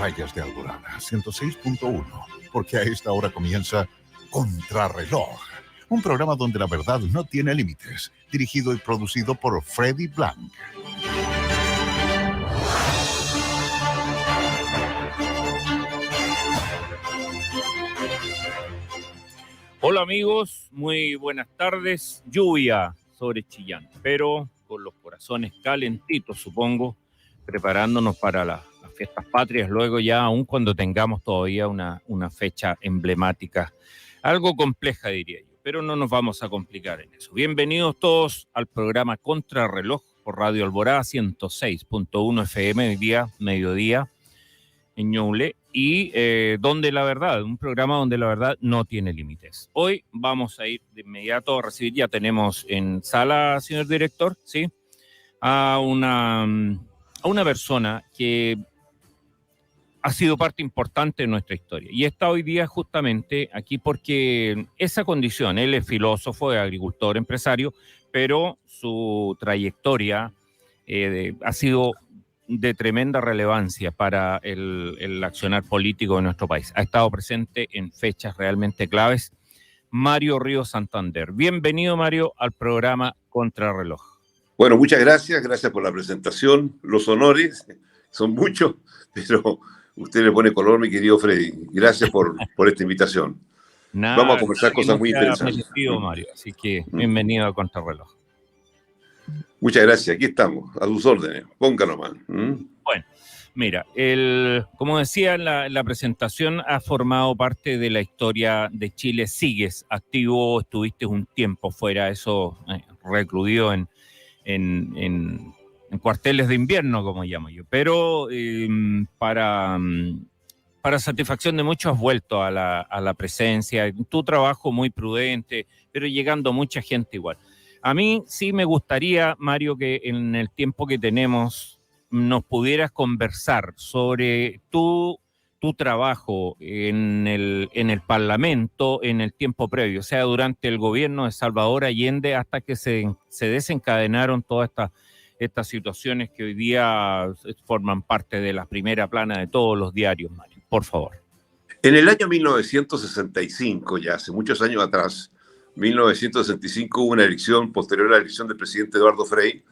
pantallas de Alborada 106.1, porque a esta hora comienza Contrarreloj, un programa donde la verdad no tiene límites, dirigido y producido por Freddy Blanc. Hola amigos, muy buenas tardes. Lluvia sobre Chillán, pero con los corazones calentitos, supongo, preparándonos para las fiestas patrias, luego ya, aun cuando tengamos todavía una fecha emblemática, algo compleja diría yo, pero no nos vamos a complicar en eso. Bienvenidos todos al programa Contrarreloj por Radio Alborada 106.1 FM, hoy día, mediodía, en Ñuble, y donde la verdad, un programa donde la verdad no tiene límites. Hoy vamos a ir de inmediato a recibir, ya tenemos en sala, señor director, ¿sí? A una persona que ha sido parte importante de nuestra historia y está hoy día justamente aquí porque esa condición, él es filósofo, es agricultor, empresario, pero su trayectoria ha sido de tremenda relevancia para el accionar político de nuestro país. Ha estado presente en fechas realmente claves. Mario Ríos Santander. Bienvenido, Mario, al programa Contrarreloj. Bueno, muchas gracias por la presentación. Los honores son muchos, pero usted le pone color, mi querido Freddy. Gracias por esta invitación. Vamos a conversar cosas muy interesantes. Merecido, Mario, así que bienvenido a Contrarreloj. Muchas gracias, aquí estamos, a tus órdenes, pónganos más. Bueno, mira, como decía en la presentación, has formado parte de la historia de Chile, sigues activo, estuviste un tiempo fuera, eso recluido en cuarteles de invierno, como llamo yo, pero para satisfacción de muchos has vuelto a la presencia, tu trabajo muy prudente, pero llegando mucha gente igual. A mí sí me gustaría, Mario, que en el tiempo que tenemos nos pudieras conversar sobre tu trabajo en el Parlamento en el tiempo previo, o sea, durante el gobierno de Salvador Allende hasta que se desencadenaron todas estas situaciones que hoy día forman parte de la primera plana de todos los diarios, Mario. Por favor. En el año 1965, ya hace muchos años atrás, 1965 hubo una elección posterior a la elección del presidente Eduardo Frei.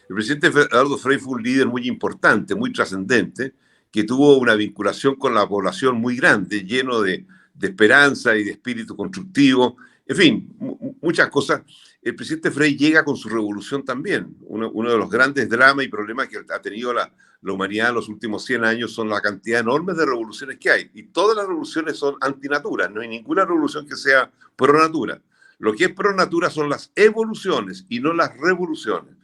El presidente Eduardo Frei fue un líder muy importante, muy trascendente, que tuvo una vinculación con la población muy grande, lleno de esperanza y de espíritu constructivo. En fin, muchas cosas. El presidente Frei llega con su revolución también. Uno de los grandes dramas y problemas que ha tenido la humanidad en los últimos 100 años son la cantidad enorme de revoluciones que hay. Y todas las revoluciones son antinatura. No hay ninguna revolución que sea pro natura. Lo que es pro natura son las evoluciones y no las revoluciones.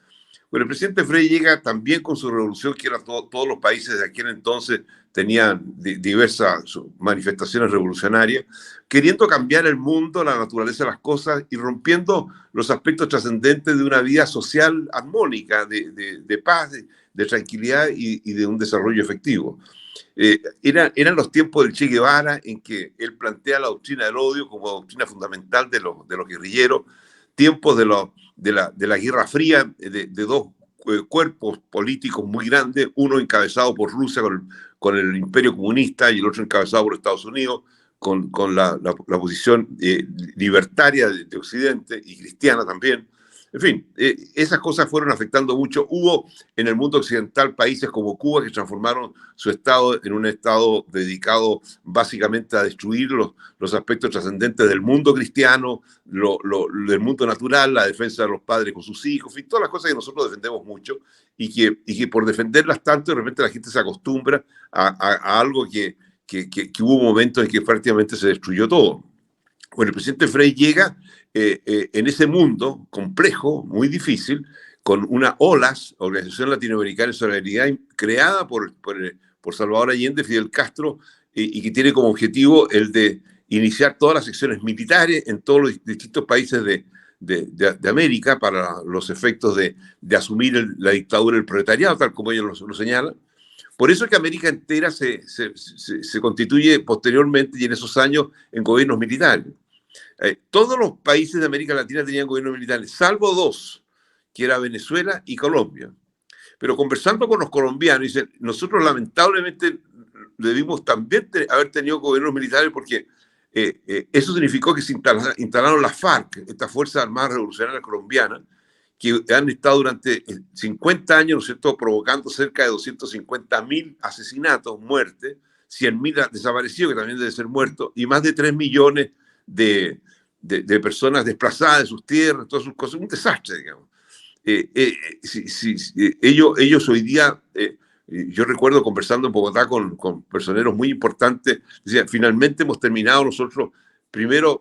Bueno, el presidente Frei llega también con su revolución, que era todos los países de aquel entonces tenían diversas manifestaciones revolucionarias, queriendo cambiar el mundo, la naturaleza de las cosas y rompiendo los aspectos trascendentes de una vida social armónica, de paz, de tranquilidad y de un desarrollo efectivo. Eran los tiempos del Che Guevara en que él plantea la doctrina del odio como doctrina fundamental de los guerrilleros, tiempos de la Guerra Fría, de dos cuerpos políticos muy grandes, uno encabezado por Rusia con el Imperio Comunista y el otro encabezado por Estados Unidos con la posición libertaria de Occidente y cristiana también. En fin, esas cosas fueron afectando mucho. Hubo en el mundo occidental países como Cuba que transformaron su estado en un estado dedicado básicamente a destruir los aspectos trascendentes del mundo cristiano, del mundo natural, la defensa de los padres con sus hijos, en fin, todas las cosas que nosotros defendemos mucho y que por defenderlas tanto de repente la gente se acostumbra a algo que hubo momentos en que prácticamente se destruyó todo. Bueno, el presidente Frei llega en ese mundo complejo, muy difícil, con una OLAS, Organización Latinoamericana de Solidaridad, creada por Salvador Allende, Fidel Castro, y que tiene como objetivo el de iniciar todas las acciones militares en todos los distintos países de América para los efectos de asumir la dictadura del proletariado, tal como ellos lo señalan. Por eso es que América entera se constituye posteriormente y en esos años en gobiernos militares. Todos los países de América Latina tenían gobiernos militares, salvo dos, que era Venezuela y Colombia. Pero conversando con los colombianos, dicen, nosotros lamentablemente debimos también haber tenido gobiernos militares porque eso significó que se instalaron las FARC, estas Fuerzas Armadas Revolucionarias Colombianas, que han estado durante 50 años, ¿no es cierto?, provocando cerca de 250.000 asesinatos, muertes, 100.000 desaparecidos, que también deben ser muertos, y más de 3 millones de personas desplazadas de sus tierras, todas sus cosas, un desastre, digamos. Ellos hoy día, yo recuerdo conversando en Bogotá con personeros muy importantes, decían, finalmente hemos terminado nosotros, primero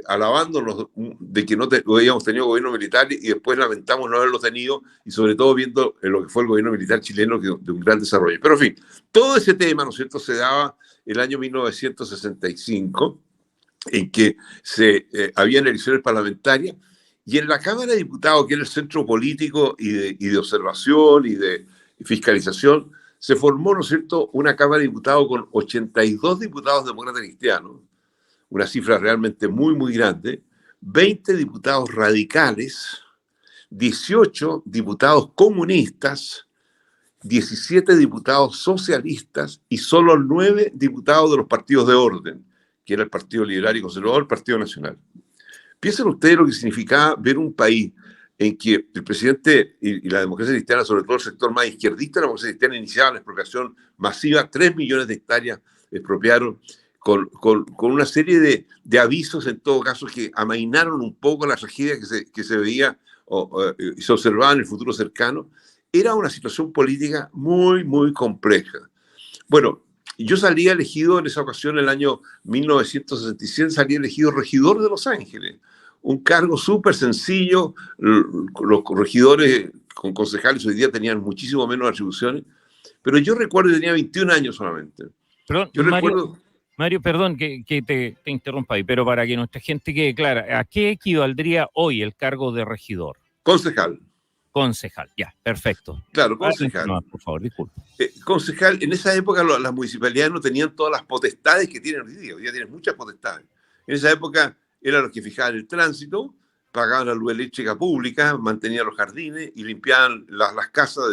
alabándonos de que no habíamos tenido gobierno militar y después lamentamos no haberlo tenido y sobre todo viendo lo que fue el gobierno militar chileno de un gran desarrollo. Pero en fin, todo ese tema, ¿no es cierto?, se daba el año 1965, en que habían elecciones parlamentarias y en la Cámara de Diputados, que era el centro político y de observación y de fiscalización, se formó, ¿no es cierto?, una Cámara de Diputados con 82 diputados demócratas cristianos, una cifra realmente muy, muy grande, 20 diputados radicales, 18 diputados comunistas, 17 diputados socialistas y solo 9 diputados de los partidos de orden, que era el Partido Liberal y Conservador, el Partido Nacional. Piensen ustedes lo que significaba ver un país en que el presidente y la democracia cristiana, sobre todo el sector más izquierdista de la democracia cristiana, iniciaban la expropiación masiva, 3 millones de hectáreas expropiaron, con una serie de avisos, en todo caso, que amainaron un poco la tragedia que se veía y se observaba en el futuro cercano. Era una situación política muy, muy compleja. Bueno, yo salí elegido en esa ocasión, en el año 1967, salí elegido regidor de Los Ángeles. Un cargo súper sencillo. Los regidores con concejales hoy día tenían muchísimo menos atribuciones. Pero yo recuerdo que tenía 21 años solamente. Perdón, yo recuerdo... Mario, perdón que te interrumpa ahí, pero para que nuestra gente quede clara, ¿a qué equivaldría hoy el cargo de regidor? Concejal. Concejal, ya, perfecto. Claro, concejal. No, por favor, disculpe. Concejal, en esa época las municipalidades no tenían todas las potestades que tienen hoy día. Hoy día tienen muchas potestades. En esa época eran los que fijaban el tránsito, pagaban la luz eléctrica pública, mantenían los jardines y limpiaban las casas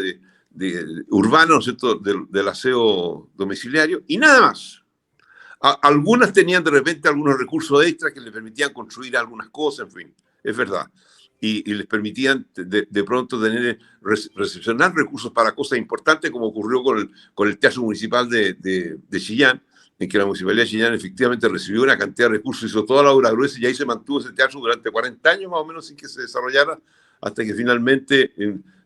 urbanas, ¿no es cierto?, del aseo domiciliario y nada más. Algunas tenían de repente algunos recursos extras que les permitían construir algunas cosas, en fin, es verdad. Y les permitían de pronto recepcionar recursos para cosas importantes, como ocurrió con el Teatro Municipal de Chillán, en que la Municipalidad de Chillán efectivamente recibió una cantidad de recursos, hizo toda la obra gruesa y ahí se mantuvo ese teatro durante 40 años más o menos sin que se desarrollara, hasta que finalmente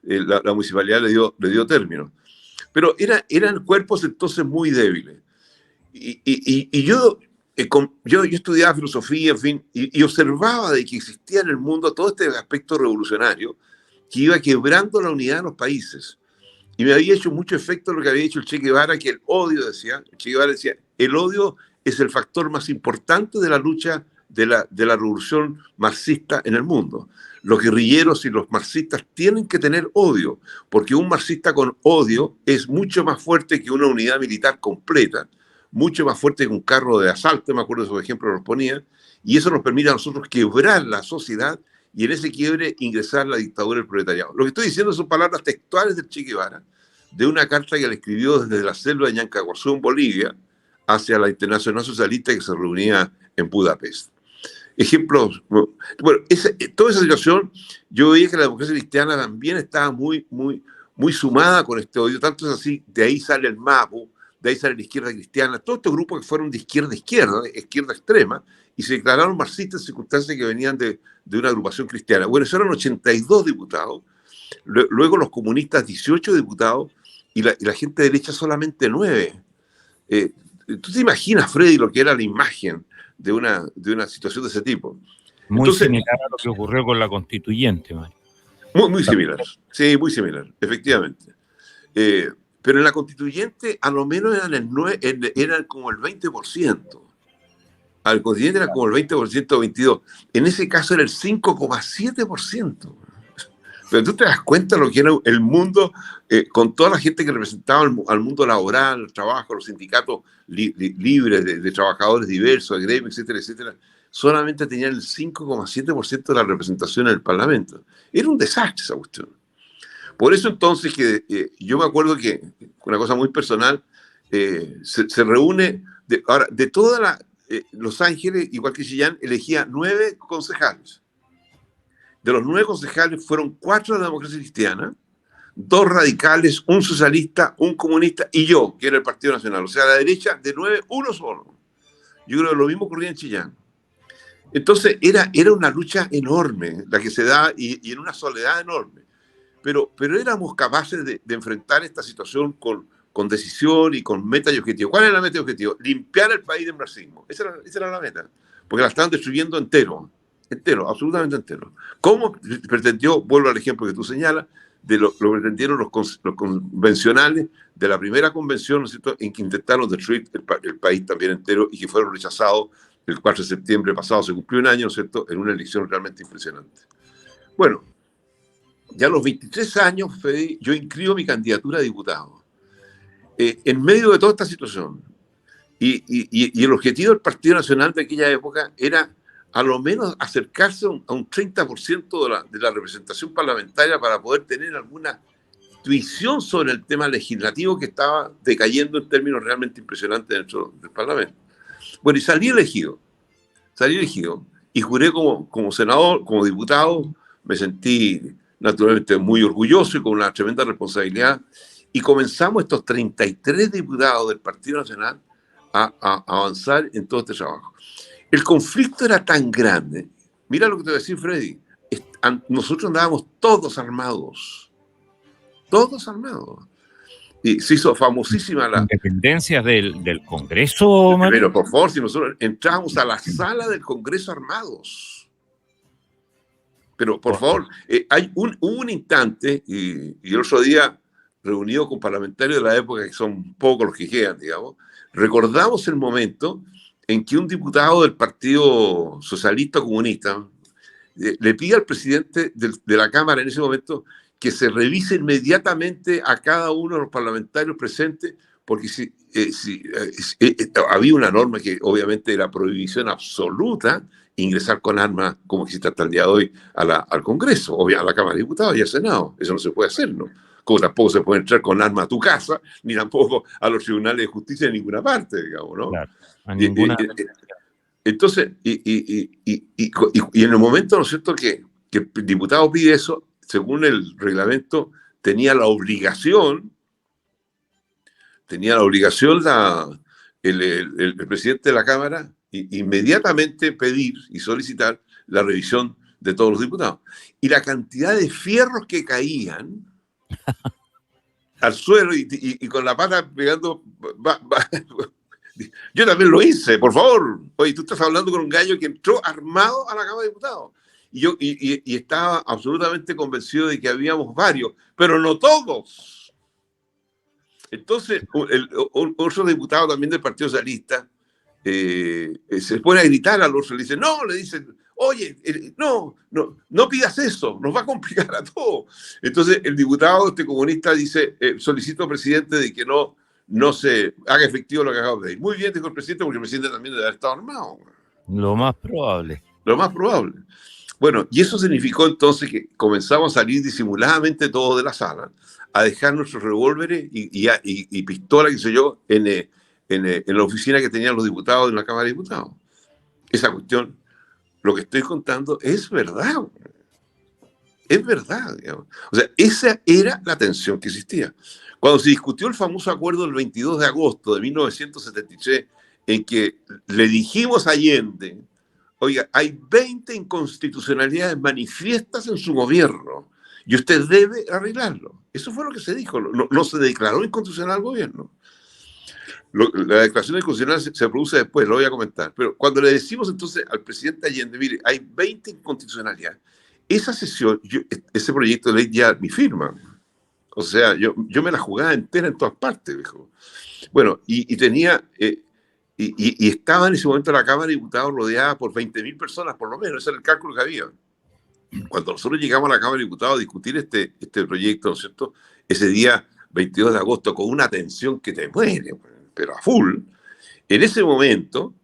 la Municipalidad le dio término. Pero eran cuerpos entonces muy débiles. Y yo estudiaba filosofía, en fin, y observaba de que existía en el mundo todo este aspecto revolucionario que iba quebrando la unidad de los países. Y me había hecho mucho efecto lo que había dicho el Che Guevara, que el odio, decía, el Che Guevara decía, el odio es el factor más importante de la lucha de la revolución marxista en el mundo. Los guerrilleros y los marxistas tienen que tener odio, porque un marxista con odio es mucho más fuerte que una unidad militar completa, mucho más fuerte que un carro de asalto, me acuerdo de esos ejemplos los ponía, y eso nos permite a nosotros quebrar la sociedad y en ese quiebre ingresar la dictadura del proletariado. Lo que estoy diciendo son palabras textuales del Che Guevara, de una carta que le escribió desde la selva de Ñancahuazú, en Bolivia, hacia la Internacional Socialista que se reunía en Budapest. Ejemplos. Bueno, toda esa situación, yo veía que la democracia cristiana también estaba muy, muy, muy sumada con este odio, tanto es así, de ahí sale el MAPU, de ahí sale la izquierda cristiana, todos estos grupos que fueron de izquierda extrema, y se declararon marxistas en circunstancias que venían de una agrupación cristiana. Bueno, eso eran 82 diputados, luego los comunistas 18 diputados, y la gente de derecha solamente 9. ¿Tú te imaginas, Freddy, lo que era la imagen de una situación de ese tipo? Muy similar a lo que ocurrió con la constituyente, Mario. Muy similar, sí, muy similar, efectivamente. Pero en la constituyente, a lo menos eran como el 20%. Al constituyente era como el 20% o 22%. En ese caso era el 5,7%. Pero tú te das cuenta de lo que era el mundo, con toda la gente que representaba al mundo laboral, el trabajo, los sindicatos libres de trabajadores diversos, de gremios, etcétera, etcétera. Solamente tenían el 5,7% de la representación en el Parlamento. Era un desastre esa cuestión. Por eso entonces que yo me acuerdo que, una cosa muy personal, se reúne, ahora, de toda Los Ángeles, igual que Chillán, elegía 9 concejales. De los 9 concejales fueron 4 de la Democracia Cristiana, 2 radicales, un socialista, un comunista y yo, que era el Partido Nacional. O sea, a la derecha, de 9, uno solo. Yo creo que lo mismo ocurría en Chillán. Entonces, era una lucha enorme la que se da y en una soledad enorme. Pero éramos capaces de enfrentar esta situación con decisión y con meta y objetivo. ¿Cuál era la meta y objetivo? Limpiar el país del marxismo. Esa era la meta. Porque la estaban destruyendo entero, absolutamente entero. ¿Cómo pretendió, vuelvo al ejemplo que tú señalas, lo pretendieron los convencionales de la primera convención, ¿no es cierto?, en que intentaron destruir el país también entero y que fueron rechazados el 4 de septiembre pasado. Se cumplió un año, ¿no es cierto?, en una elección realmente impresionante. Bueno, ya a los 23 años, Fede, yo inscribo mi candidatura a diputado. En medio de toda esta situación, y el objetivo del Partido Nacional de aquella época era a lo menos acercarse a un 30% de la representación parlamentaria para poder tener alguna visión sobre el tema legislativo que estaba decayendo en términos realmente impresionantes dentro del Parlamento. Bueno, y salí elegido, y juré como senador, como diputado. Me sentí naturalmente muy orgulloso y con una tremenda responsabilidad, y comenzamos estos 33 diputados del Partido Nacional a avanzar en todo este trabajo. El conflicto era tan grande. Mira lo que te voy a decir, Freddy. Nosotros andábamos todos armados. Y se hizo famosísima la... Independencias del Congreso, Mario. Pero por favor, si nosotros entrábamos a la sala del Congreso armados. Pero por favor, hubo un instante, y el otro día, reunido con parlamentarios de la época, que son pocos los que quedan, digamos, recordamos el momento en que un diputado del Partido Socialista Comunista le pide al presidente de la Cámara en ese momento que se revise inmediatamente a cada uno de los parlamentarios presentes, porque había una norma que obviamente era prohibición absoluta ingresar con armas, como existe hasta el día de hoy, al Congreso, o a la Cámara de Diputados y al Senado. Eso no se puede hacer, ¿no? Como tampoco se puede entrar con armas a tu casa, ni tampoco a los tribunales de justicia en ninguna parte, digamos, ¿no? Claro, a ninguna... Entonces, y en el momento, ¿no es cierto?, que el diputado pide eso, según el reglamento, tenía la obligación el presidente de la Cámara inmediatamente pedir y solicitar la revisión de todos los diputados. Y la cantidad de fierros que caían al suelo y con la pata pegando... Yo también lo hice, por favor. Oye, tú estás hablando con un gallo que entró armado a la Cámara de Diputados. Y estaba absolutamente convencido de que habíamos varios, pero no todos. Entonces, otro diputado también del Partido Socialista se pone a gritar al otro, le dice, oye, no pidas eso, nos va a complicar a todos. Entonces, el diputado comunista dice, solicito, presidente, de que no se haga efectivo lo que acabo de decir. Muy bien, dijo el presidente, porque el presidente también debe haber estado armado. Lo más probable. Bueno, y eso significó entonces que comenzamos a salir disimuladamente todos de la sala, a dejar nuestros revólveres y pistolas, qué sé yo, en la oficina que tenían los diputados en la Cámara de Diputados. Esa cuestión, lo que estoy contando, es verdad. Es verdad, digamos. O sea, esa era la tensión que existía. Cuando se discutió el famoso acuerdo del 22 de agosto de 1973, en que le dijimos a Allende, oiga, hay 20 inconstitucionalidades manifiestas en su gobierno y usted debe arreglarlo. Eso fue lo que se dijo. No se declaró inconstitucional al gobierno. La declaración inconstitucional se produce después, lo voy a comentar. Pero cuando le decimos entonces al presidente Allende, mire, hay 20 inconstitucionalidades, esa sesión, ese proyecto de ley ya mi firma. O sea, yo me la jugaba entera en todas partes, viejo. Bueno, y tenía... Y estaba en ese momento la Cámara de Diputados rodeada por 20.000 personas, por lo menos, ese era el cálculo que había. Cuando nosotros llegamos a la Cámara de Diputados a discutir este proyecto, ¿no es cierto?, ese día 22 de agosto, con una tensión que te muere, pero a full, en ese momento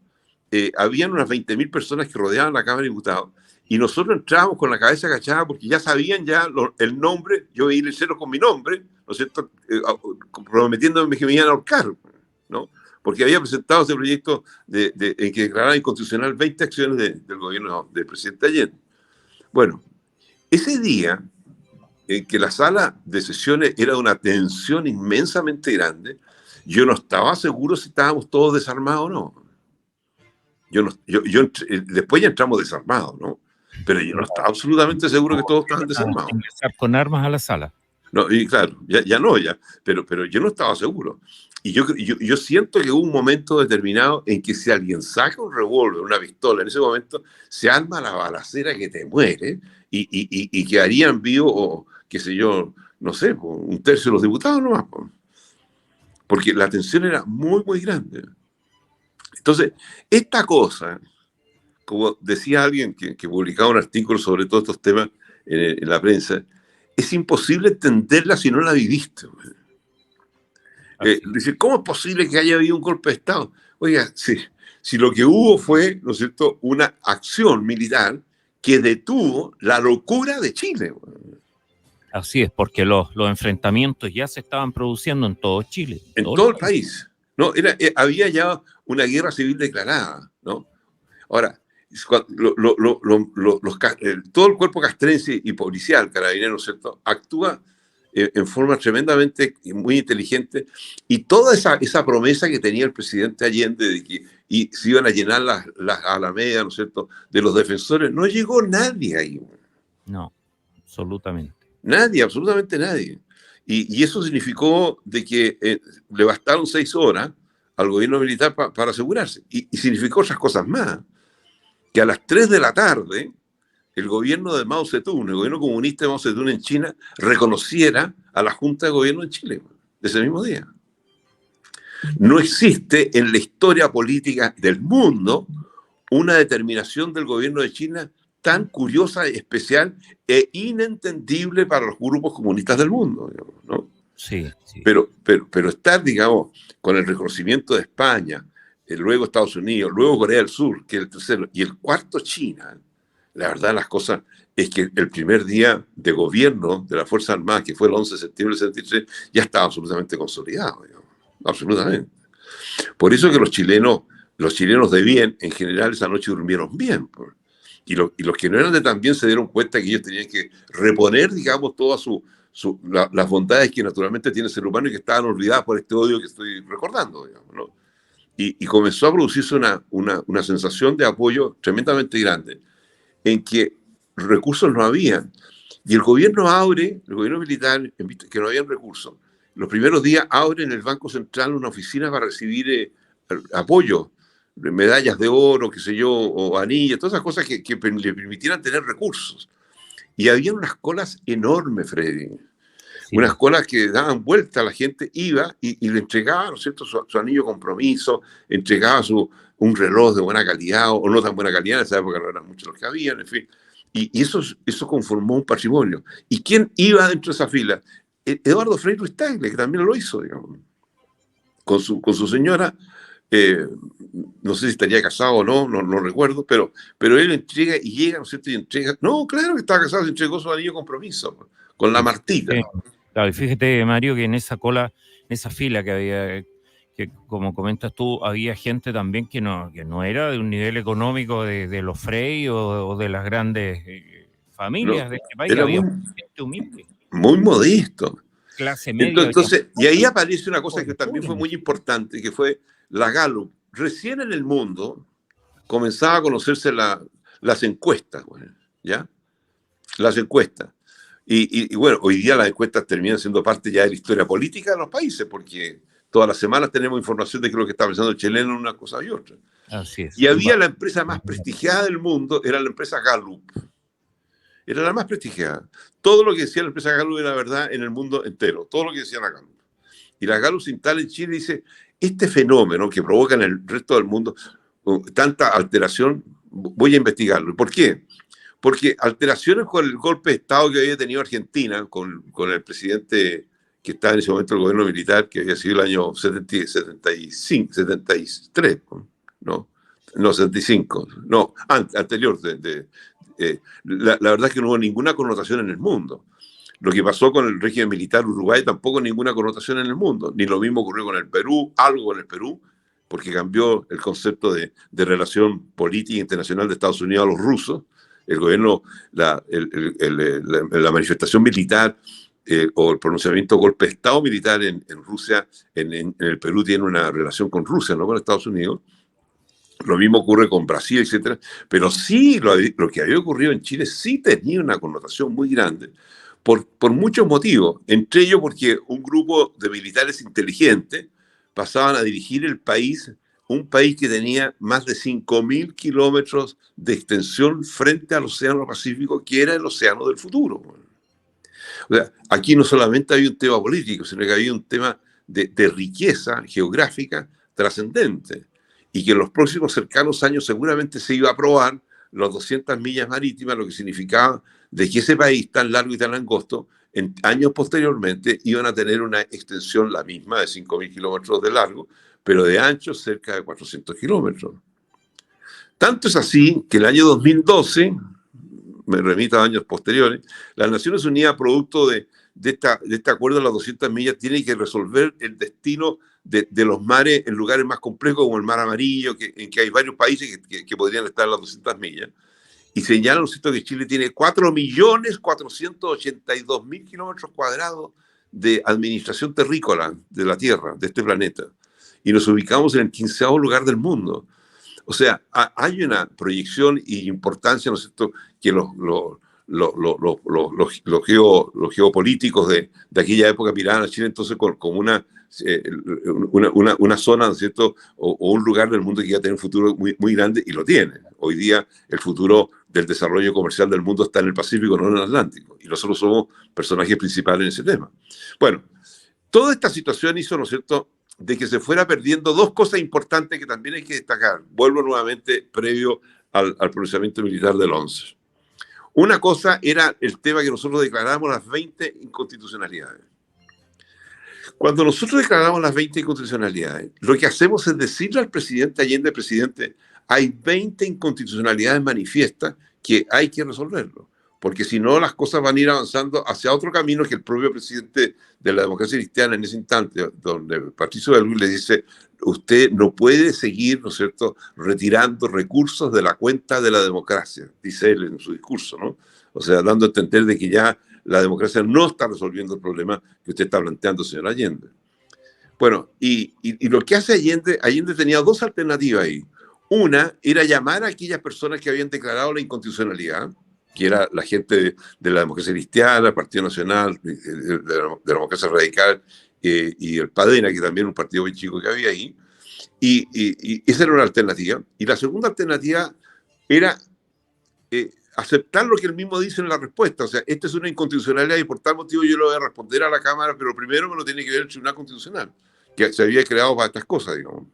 habían unas 20.000 personas que rodeaban la Cámara de Diputados, y nosotros entrábamos con la cabeza agachada porque ya sabían el nombre, yo iba a ir cero con mi nombre, ¿no es cierto?, prometiéndome que me iban a ahorcar. ¿no? Porque había presentado ese proyecto en que declaraba inconstitucional 20 acciones del gobierno del presidente Allende. Bueno, ese día en que la sala de sesiones era de una tensión inmensamente grande, yo no estaba seguro si estábamos todos desarmados o no. Después ya entramos desarmados, ¿no? Pero yo no estaba absolutamente seguro que todos estaban desarmados. Ingresar con armas a la sala. No, y claro, ya no, pero yo no estaba seguro. Y yo siento que hubo un momento determinado en que si alguien saca un revólver, una pistola, en ese momento se arma la balacera que te muere y quedarían vivos, o qué sé yo, no sé, un tercio de los diputados nomás. Porque la tensión era muy, muy grande. Entonces, esta cosa, como decía alguien que publicaba un artículo sobre todos estos temas en la prensa, es imposible entenderla si no la viviste. Dice, ¿cómo es posible que haya habido un golpe de Estado? Oiga, si lo que hubo fue, ¿no es cierto?, una acción militar que detuvo la locura de Chile. Así es, porque los enfrentamientos ya se estaban produciendo en todo Chile. En todo el país. ¿No? Había ya una guerra civil declarada, ¿no? Ahora, todo el cuerpo castrense y policial, carabinero, ¿no es cierto?, actúa en forma tremendamente muy inteligente, y toda esa promesa que tenía el presidente Allende de que se iban a llenar las alamedas, ¿no es cierto?, de los defensores, no llegó nadie ahí. No, absolutamente. Nadie, absolutamente nadie. Y eso significó de que le bastaron 6 horas al gobierno militar para asegurarse. Y significó otras cosas más. Que a las 3 de la tarde, el gobierno de Mao Zedong, el gobierno comunista de Mao Zedong en China, reconociera a la Junta de Gobierno en Chile, de ese mismo día. No existe en la historia política del mundo una determinación del gobierno de China tan curiosa, especial e inentendible para los grupos comunistas del mundo, digamos, ¿no? Sí. Pero estar, digamos, con el reconocimiento de España, luego Estados Unidos, luego Corea del Sur, que es el tercero, y el cuarto China, la verdad las cosas es que el primer día de gobierno de la Fuerza Armada, que fue el 11 de septiembre del 73, ya estaba absolutamente consolidado, digamos, absolutamente. Por eso que los chilenos de bien, en general, esa noche durmieron bien. Y los que no eran de tan bien se dieron cuenta que ellos tenían que reponer, digamos, todas las bondades que naturalmente tiene el ser humano y que estaban olvidadas por este odio que estoy recordando, digamos, ¿no? Y comenzó a producirse una sensación de apoyo tremendamente grande, en que recursos no habían. Y el gobierno militar, que no habían recursos, los primeros días abre en el Banco Central una oficina para recibir apoyo, medallas de oro, qué sé yo, o anillas, todas esas cosas que le permitieran tener recursos. Y había unas colas enormes, Freddy. Sí. Unas colas que daban vuelta, la gente iba y le entregaba, ¿no es cierto?, su anillo de compromiso, entregaba un reloj de buena calidad o no tan buena calidad, en esa época no eran muchos los que habían, en fin. Y eso conformó un patrimonio. ¿Y quién iba dentro de esa fila? Eduardo Frei Ruiz Tagle, que también lo hizo, digamos, con su señora. No sé si estaría casado o no recuerdo, pero él entrega y llega, ¿no es cierto?, y entrega. No, claro que estaba casado, se entregó su anillo de compromiso con la Martita. Claro, y fíjate, Mario, que en esa cola, en esa fila que había, que como comentas tú, había gente también que no era de un nivel económico de los Frey o de las grandes familias de este país, había gente humilde. Muy modesto. Clase media. Entonces, y ahí aparece una cosa que también fue muy importante, que fue la Gallup. Recién en el mundo comenzaba a conocerse las encuestas, ¿ya? Las encuestas. Y bueno, hoy día las encuestas terminan siendo parte ya de la historia política de los países, porque todas las semanas tenemos información de que lo que está pensando el chileno en una cosa y otra. Así es. Y había la empresa más prestigiada del mundo, era la empresa Gallup. Era la más prestigiada. Todo lo que decía la empresa Gallup era verdad en el mundo entero. Todo lo que decía la Gallup. Y la Gallup se instala en Chile y dice, este fenómeno que provoca en el resto del mundo tanta alteración, voy a investigarlo. ¿Por qué? Porque alteraciones con el golpe de Estado que había tenido Argentina, con el presidente que estaba en ese momento el gobierno militar, que había sido el año 73, ¿no? No, 75, no, anterior. La verdad es que no hubo ninguna connotación en el mundo. Lo que pasó con el régimen militar Uruguay tampoco ninguna connotación en el mundo. Ni lo mismo ocurrió con el Perú, algo en el Perú, porque cambió el concepto de relación política internacional de Estados Unidos a los rusos. El gobierno, la manifestación militar o el pronunciamiento golpe de Estado militar en Rusia, en el Perú tiene una relación con Rusia, no con Estados Unidos. Lo mismo ocurre con Brasil, etcétera. Pero sí, lo que había ocurrido en Chile sí tenía una connotación muy grande por muchos motivos. Entre ellos porque un grupo de militares inteligentes pasaban a dirigir el país, un país que tenía más de 5.000 kilómetros de extensión frente al Océano Pacífico, que era el océano del futuro. O sea, aquí no solamente había un tema político, sino que había un tema de riqueza geográfica trascendente, y que en los próximos cercanos años seguramente se iba a aprobar las 200 millas marítimas, lo que significaba de que ese país tan largo y tan angosto, en años posteriormente, iban a tener una extensión la misma de 5.000 kilómetros de largo, pero de ancho cerca de 400 kilómetros. Tanto es así que el año 2012, me remito a años posteriores, las Naciones Unidas, producto de este acuerdo de las 200 millas, tienen que resolver el destino de los mares en lugares más complejos como el Mar Amarillo, en que hay varios países que podrían estar en las 200 millas. Y señalan, ¿no es cierto?, que Chile tiene 4.482.000 kilómetros cuadrados de administración terrícola de la Tierra, de este planeta. Y nos ubicamos en el 15º lugar del mundo. O sea, hay una proyección y importancia, ¿no es cierto?, que los geopolíticos de aquella época miraban a Chile entonces como una zona, ¿no es cierto?, o un lugar del mundo que iba a tener un futuro muy, muy grande, y lo tiene. Hoy día el futuro del desarrollo comercial del mundo está en el Pacífico, no en el Atlántico, y nosotros somos personajes principales en ese tema. Bueno, toda esta situación hizo, ¿no es cierto?, de que se fuera perdiendo dos cosas importantes que también hay que destacar. Vuelvo nuevamente previo al pronunciamiento militar del 11. Una cosa era el tema que nosotros declaramos las 20 inconstitucionalidades. Cuando nosotros declaramos las 20 inconstitucionalidades, lo que hacemos es decirle al presidente Allende, presidente, hay 20 inconstitucionalidades manifiestas que hay que resolverlo, porque si no las cosas van a ir avanzando hacia otro camino que el propio presidente de la democracia cristiana en ese instante, donde Patricio de Luis le dice, usted no puede seguir, ¿no es cierto?, retirando recursos de la cuenta de la democracia, dice él en su discurso, ¿no? O sea, dando a entender de que ya la democracia no está resolviendo el problema que usted está planteando, señor Allende. Bueno, y lo que hace Allende tenía dos alternativas ahí. Una era llamar a aquellas personas que habían declarado la inconstitucionalidad, que era la gente de la democracia cristiana, el Partido Nacional, de la democracia radical, y el PADENA, que también era un partido muy chico que había ahí, y esa era una alternativa. Y la segunda alternativa era aceptar lo que él mismo dice en la respuesta. O sea, esta es una inconstitucionalidad y por tal motivo yo lo voy a responder a la Cámara, pero primero me lo tiene que ver el Tribunal Constitucional, que se había creado para estas cosas, digamos.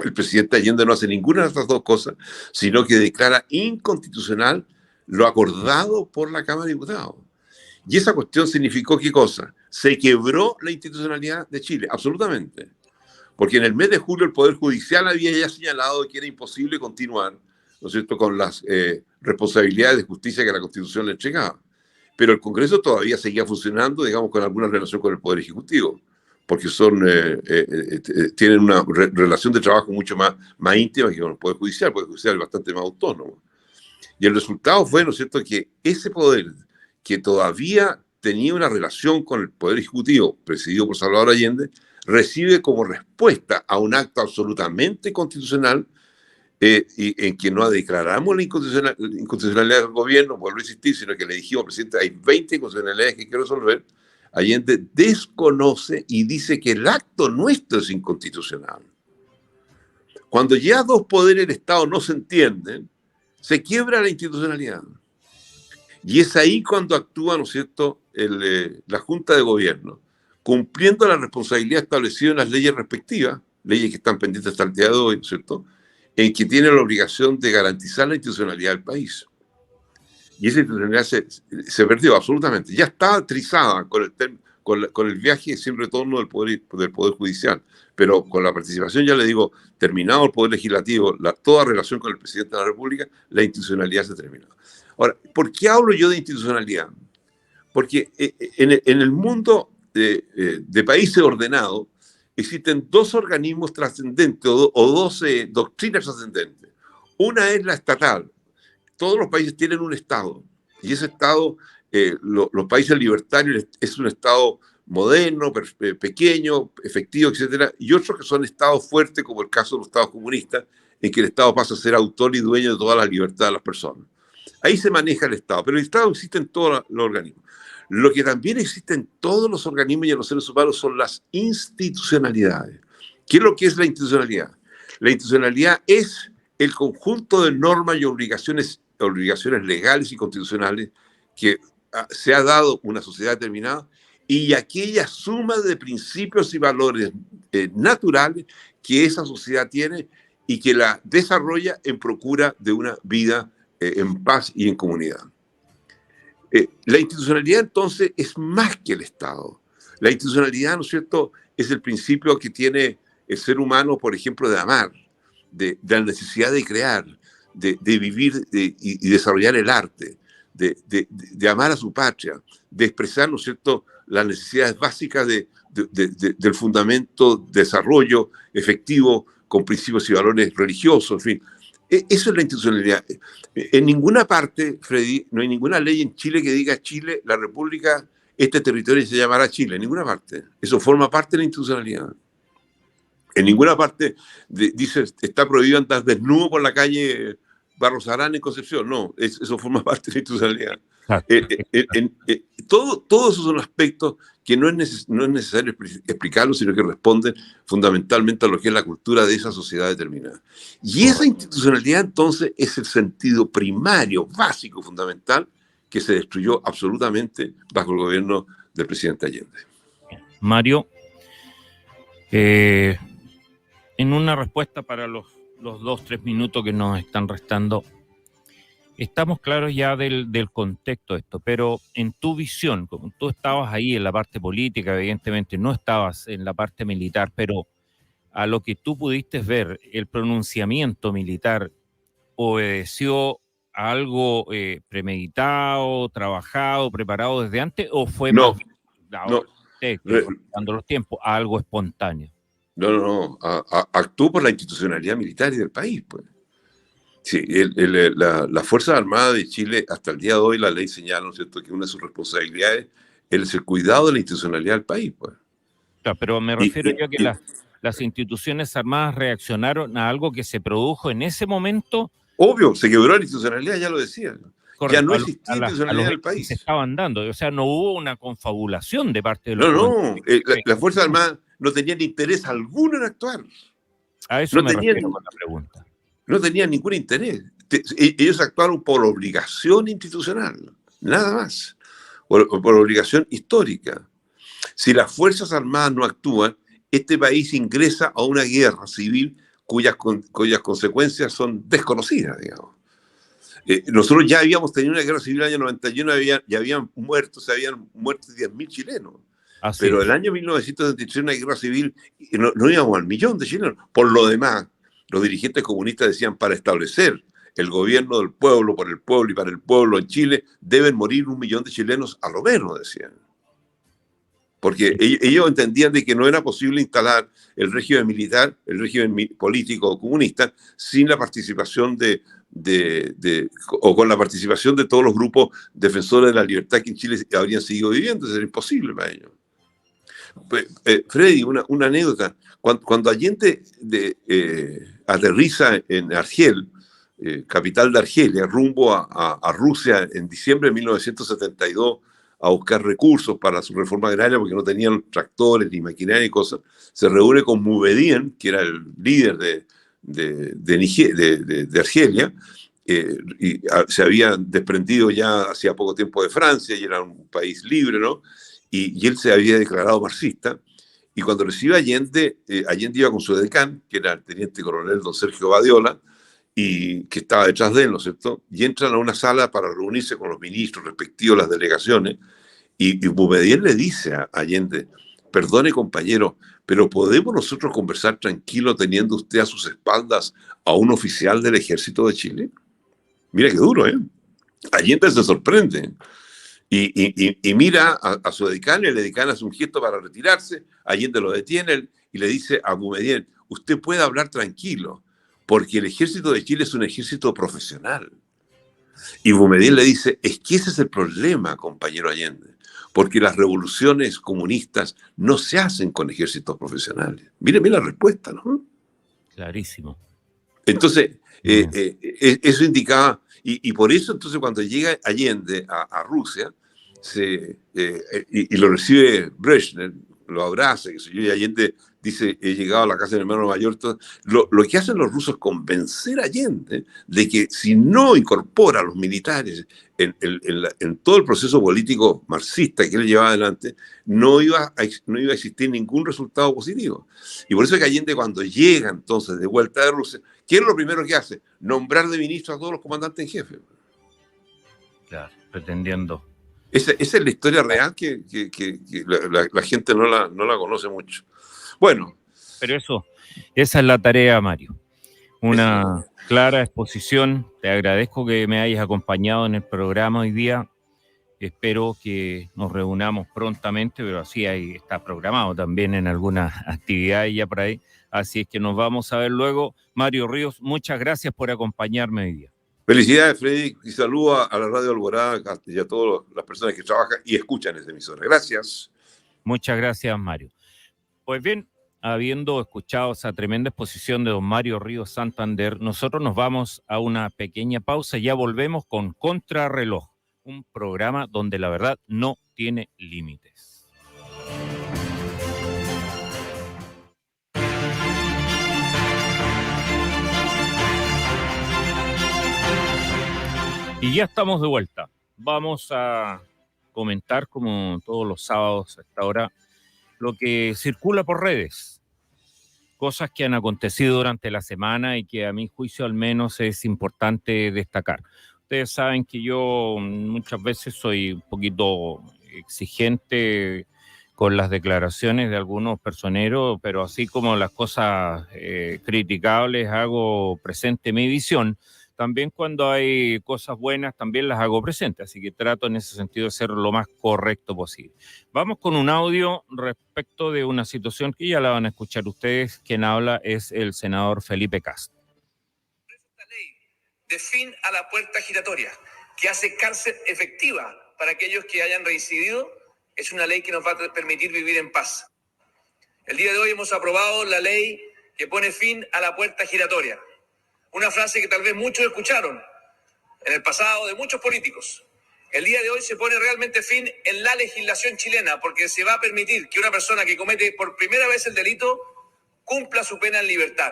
El presidente Allende no hace ninguna de estas dos cosas, sino que declara inconstitucional lo acordado por la Cámara de Diputados. Y esa cuestión significó ¿qué cosa? Se quebró la institucionalidad de Chile, absolutamente. Porque en el mes de julio el Poder Judicial había ya señalado que era imposible continuar, ¿no es cierto?, con las responsabilidades de justicia que la Constitución le entregaba. Pero el Congreso todavía seguía funcionando, digamos, con alguna relación con el Poder Ejecutivo, porque tienen una relación de trabajo mucho más íntima que con el Poder Judicial. El Poder Judicial es bastante más autónomo. Y el resultado fue, ¿no es cierto?, que ese poder, que todavía tenía una relación con el Poder Ejecutivo, presidido por Salvador Allende, recibe como respuesta a un acto absolutamente constitucional, y en que no declaramos la inconstitucionalidad del gobierno, vuelvo a insistir, sino que le dijimos al presidente, hay 20 inconstitucionalidades que hay que resolver. Allende desconoce y dice que el acto nuestro es inconstitucional. Cuando ya dos poderes del Estado no se entienden, se quiebra la institucionalidad. Y es ahí cuando actúa, ¿no es cierto?, la Junta de Gobierno, cumpliendo la responsabilidad establecida en las leyes respectivas, leyes que están pendientes hasta el día de hoy, ¿no es cierto?, en que tiene la obligación de garantizar la institucionalidad del país. Y esa institucionalidad se perdió absolutamente. Ya estaba trizada con el viaje sin retorno del poder Judicial, pero con la participación, ya le digo, terminado el Poder Legislativo, toda relación con el Presidente de la República, la institucionalidad se terminó. Ahora, ¿por qué hablo yo de institucionalidad? Porque en el mundo de países ordenados existen dos organismos trascendentes o dos doctrinas trascendentes. Una es la estatal. Todos los países tienen un Estado, y ese Estado, los países libertarios, es un Estado moderno, pequeño, efectivo, etcétera, y otros que son estados fuertes, como el caso de los estados comunistas, en que el Estado pasa a ser autor y dueño de toda la libertad de las personas. Ahí se maneja el Estado, pero el Estado existe en todos los organismos. Lo que también existe en todos los organismos y en los seres humanos son las institucionalidades. ¿Qué es lo que es la institucionalidad? La institucionalidad es el conjunto de normas y obligaciones legales y constitucionales que se ha dado una sociedad determinada, y aquella suma de principios y valores naturales que esa sociedad tiene y que la desarrolla en procura de una vida en paz y en comunidad. La institucionalidad, entonces, es más que el Estado. La institucionalidad, ¿no es cierto?, es el principio que tiene el ser humano, por ejemplo, de amar, de la necesidad de crear, de vivir y desarrollar el arte, de amar a su patria, de expresar, ¿no es cierto?, las necesidades básicas del fundamento de desarrollo efectivo con principios y valores religiosos, en fin. Eso es la institucionalidad. En ninguna parte, Freddy, no hay ninguna ley en Chile que diga Chile, la República, este territorio se llamará Chile. En ninguna parte. Eso forma parte de la institucionalidad. En ninguna parte dice está prohibido andar desnudo por la calle Barros Arana en Concepción. No, eso forma parte de la institucionalidad. Todos esos son aspectos que no es necesario explicarlos, sino que responden fundamentalmente a lo que es la cultura de esa sociedad determinada. Y esa institucionalidad, entonces, es el sentido primario, básico, fundamental, que se destruyó absolutamente bajo el gobierno del presidente Allende. Mario, en una respuesta para los 2-3 minutos que nos están restando, estamos claros ya del contexto de esto, pero en tu visión, como tú estabas ahí en la parte política, evidentemente no estabas en la parte militar, pero a lo que tú pudiste ver, ¿el pronunciamiento militar obedeció a algo premeditado, trabajado, preparado desde antes, o fue no, dando los tiempos, a algo espontáneo? No, actuó por la institucionalidad militar y del país, pues. Sí, las Fuerzas Armadas de Chile, hasta el día de hoy, la ley señala, ¿no es cierto?, que una de sus responsabilidades es el cuidado de la institucionalidad del país, pues. Claro, pero me refiero yo a que las instituciones armadas reaccionaron a algo que se produjo en ese momento. Obvio, se quebró la institucionalidad, ya lo decía. Correcto, ya no existía institucionalidad del país. Se estaban dando, o sea, no hubo una confabulación de parte de los... No, las Fuerzas Armadas no tenían interés alguno en actuar. A eso me refiero con la pregunta. No tenían ningún interés. Ellos actuaron por obligación institucional, nada más, por obligación histórica. Si las Fuerzas Armadas no actúan, este país ingresa a una guerra civil cuyas consecuencias son desconocidas, digamos. Nosotros ya habíamos tenido una guerra civil en el año 91, se habían muerto 10.000 chilenos. Pero el año 1973, una guerra civil, no íbamos al millón de chilenos. Por lo demás, los dirigentes comunistas decían, para establecer el gobierno del pueblo, por el pueblo y para el pueblo en Chile, deben morir 1 millón de chilenos a lo menos, decían. Porque ellos entendían de que no era posible instalar el régimen militar, el régimen político comunista, sin la participación o con la participación de todos los grupos defensores de la libertad que en Chile habrían seguido viviendo. Eso era imposible para ellos. Freddy, una anécdota. Cuando Allende aterriza en Argel, capital de Argelia, rumbo a Rusia en diciembre de 1972, a buscar recursos para su reforma agraria porque no tenían tractores ni maquinaria ni cosas, se reúne con Boumediene, que era el líder de Argelia, y se habían desprendido ya hacía poco tiempo de Francia y era un país libre, ¿no? Y él se había declarado marxista, y cuando recibe a Allende, Allende iba con su decán, que era el teniente coronel don Sergio Badiola, y que estaba detrás de él, ¿no es cierto? Y entran a una sala para reunirse con los ministros respectivos, las delegaciones, y Boumediene le dice a Allende, perdone compañero, pero ¿podemos nosotros conversar tranquilo teniendo usted a sus espaldas a un oficial del ejército de Chile? Mira qué duro, ¿eh? Allende se sorprende. Y mira a su decano, y el decano hace un gesto para retirarse, Allende lo detiene y le dice a Boumedienne, usted puede hablar tranquilo, porque el ejército de Chile es un ejército profesional. Y Boumedienne le dice, es que ese es el problema, compañero Allende, porque las revoluciones comunistas no se hacen con ejércitos profesionales. Mire la respuesta, ¿no? Clarísimo. Entonces, eso indicaba, y por eso entonces cuando llega Allende a Rusia, y lo recibe Brezhnev, lo abraza, y Allende dice, he llegado a la casa de mi hermano mayor, lo que hacen los rusos es convencer a Allende de que si no incorpora a los militares en todo el proceso político marxista que él llevaba adelante, no iba a existir ningún resultado positivo. Y por eso es que Allende, cuando llega entonces de vuelta de Rusia, ¿qué es lo primero que hace? Nombrar de ministro a todos los comandantes en jefe. Claro, pretendiendo. Esa es la historia real que la gente no la conoce mucho. Bueno. Pero esa es la tarea, Mario. Una clara exposición. Te agradezco que me hayas acompañado en el programa hoy día. Espero que nos reunamos prontamente, pero así está programado también en algunas actividades ya por ahí. Así es que nos vamos a ver luego. Mario Ríos, muchas gracias por acompañarme hoy día. Felicidades, Freddy, y saludo a la Radio Alborada y a todas las personas que trabajan y escuchan esta emisora. Gracias. Muchas gracias, Mario. Pues bien, habiendo escuchado esa tremenda exposición de don Mario Ríos Santander, nosotros nos vamos a una pequeña pausa y ya volvemos con Contrarreloj, un programa donde la verdad no tiene límites. Y ya estamos de vuelta. Vamos a comentar, como todos los sábados a esta hora, lo que circula por redes. Cosas que han acontecido durante la semana y que a mi juicio al menos es importante destacar. Ustedes saben que yo muchas veces soy un poquito exigente con las declaraciones de algunos personeros, pero así como las cosas criticables hago presente mi visión, también cuando hay cosas buenas también las hago presentes, así que trato en ese sentido de ser lo más correcto posible. Vamos con un audio respecto de una situación que ya la van a escuchar ustedes. Quien habla es el senador Felipe Kast. Esta ley de fin a la puerta giratoria, que hace cárcel efectiva para aquellos que hayan reincidido, es una ley que nos va a permitir vivir en paz. El día de hoy hemos aprobado la ley que pone fin a la puerta giratoria. Una frase que tal vez muchos escucharon en el pasado de muchos políticos. El día de hoy se pone realmente fin en la legislación chilena, porque se va a permitir que una persona que comete por primera vez el delito cumpla su pena en libertad.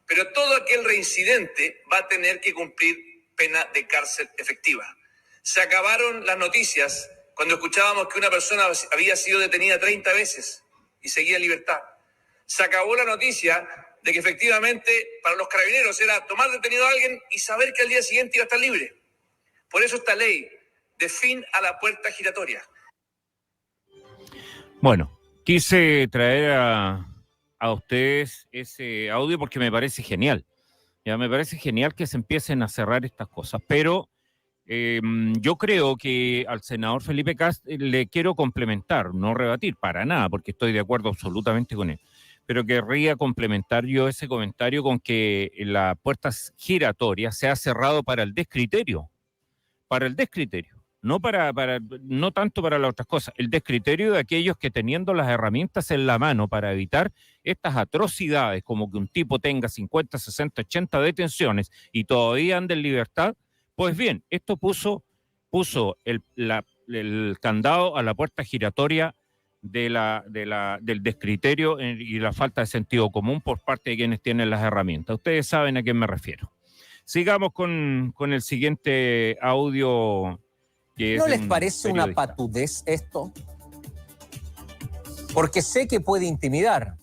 Pero todo aquel reincidente va a tener que cumplir pena de cárcel efectiva. Se acabaron las noticias cuando escuchábamos que una persona había sido detenida 30 veces y seguía en libertad. Se acabó la noticia de que efectivamente para los carabineros era tomar detenido a alguien y saber que al día siguiente iba a estar libre. Por eso esta ley de fin a la puerta giratoria. Bueno, quise traer a ustedes ese audio porque me parece genial. Ya me parece genial que se empiecen a cerrar estas cosas, pero yo creo que al senador Felipe Kast le quiero complementar, no rebatir para nada, porque estoy de acuerdo absolutamente con él. Pero querría complementar yo ese comentario con que la puerta giratoria se ha cerrado para el descriterio, no tanto para las otras cosas, el descriterio de aquellos que teniendo las herramientas en la mano para evitar estas atrocidades, como que un tipo tenga 50, 60, 80 detenciones y todavía ande en libertad, pues bien, esto puso el candado a la puerta giratoria del descriterio y la falta de sentido común por parte de quienes tienen las herramientas. Ustedes saben a quién me refiero. Sigamos con el siguiente audio. Que ¿No les parece una patudez esto? Porque sé que puede intimidar,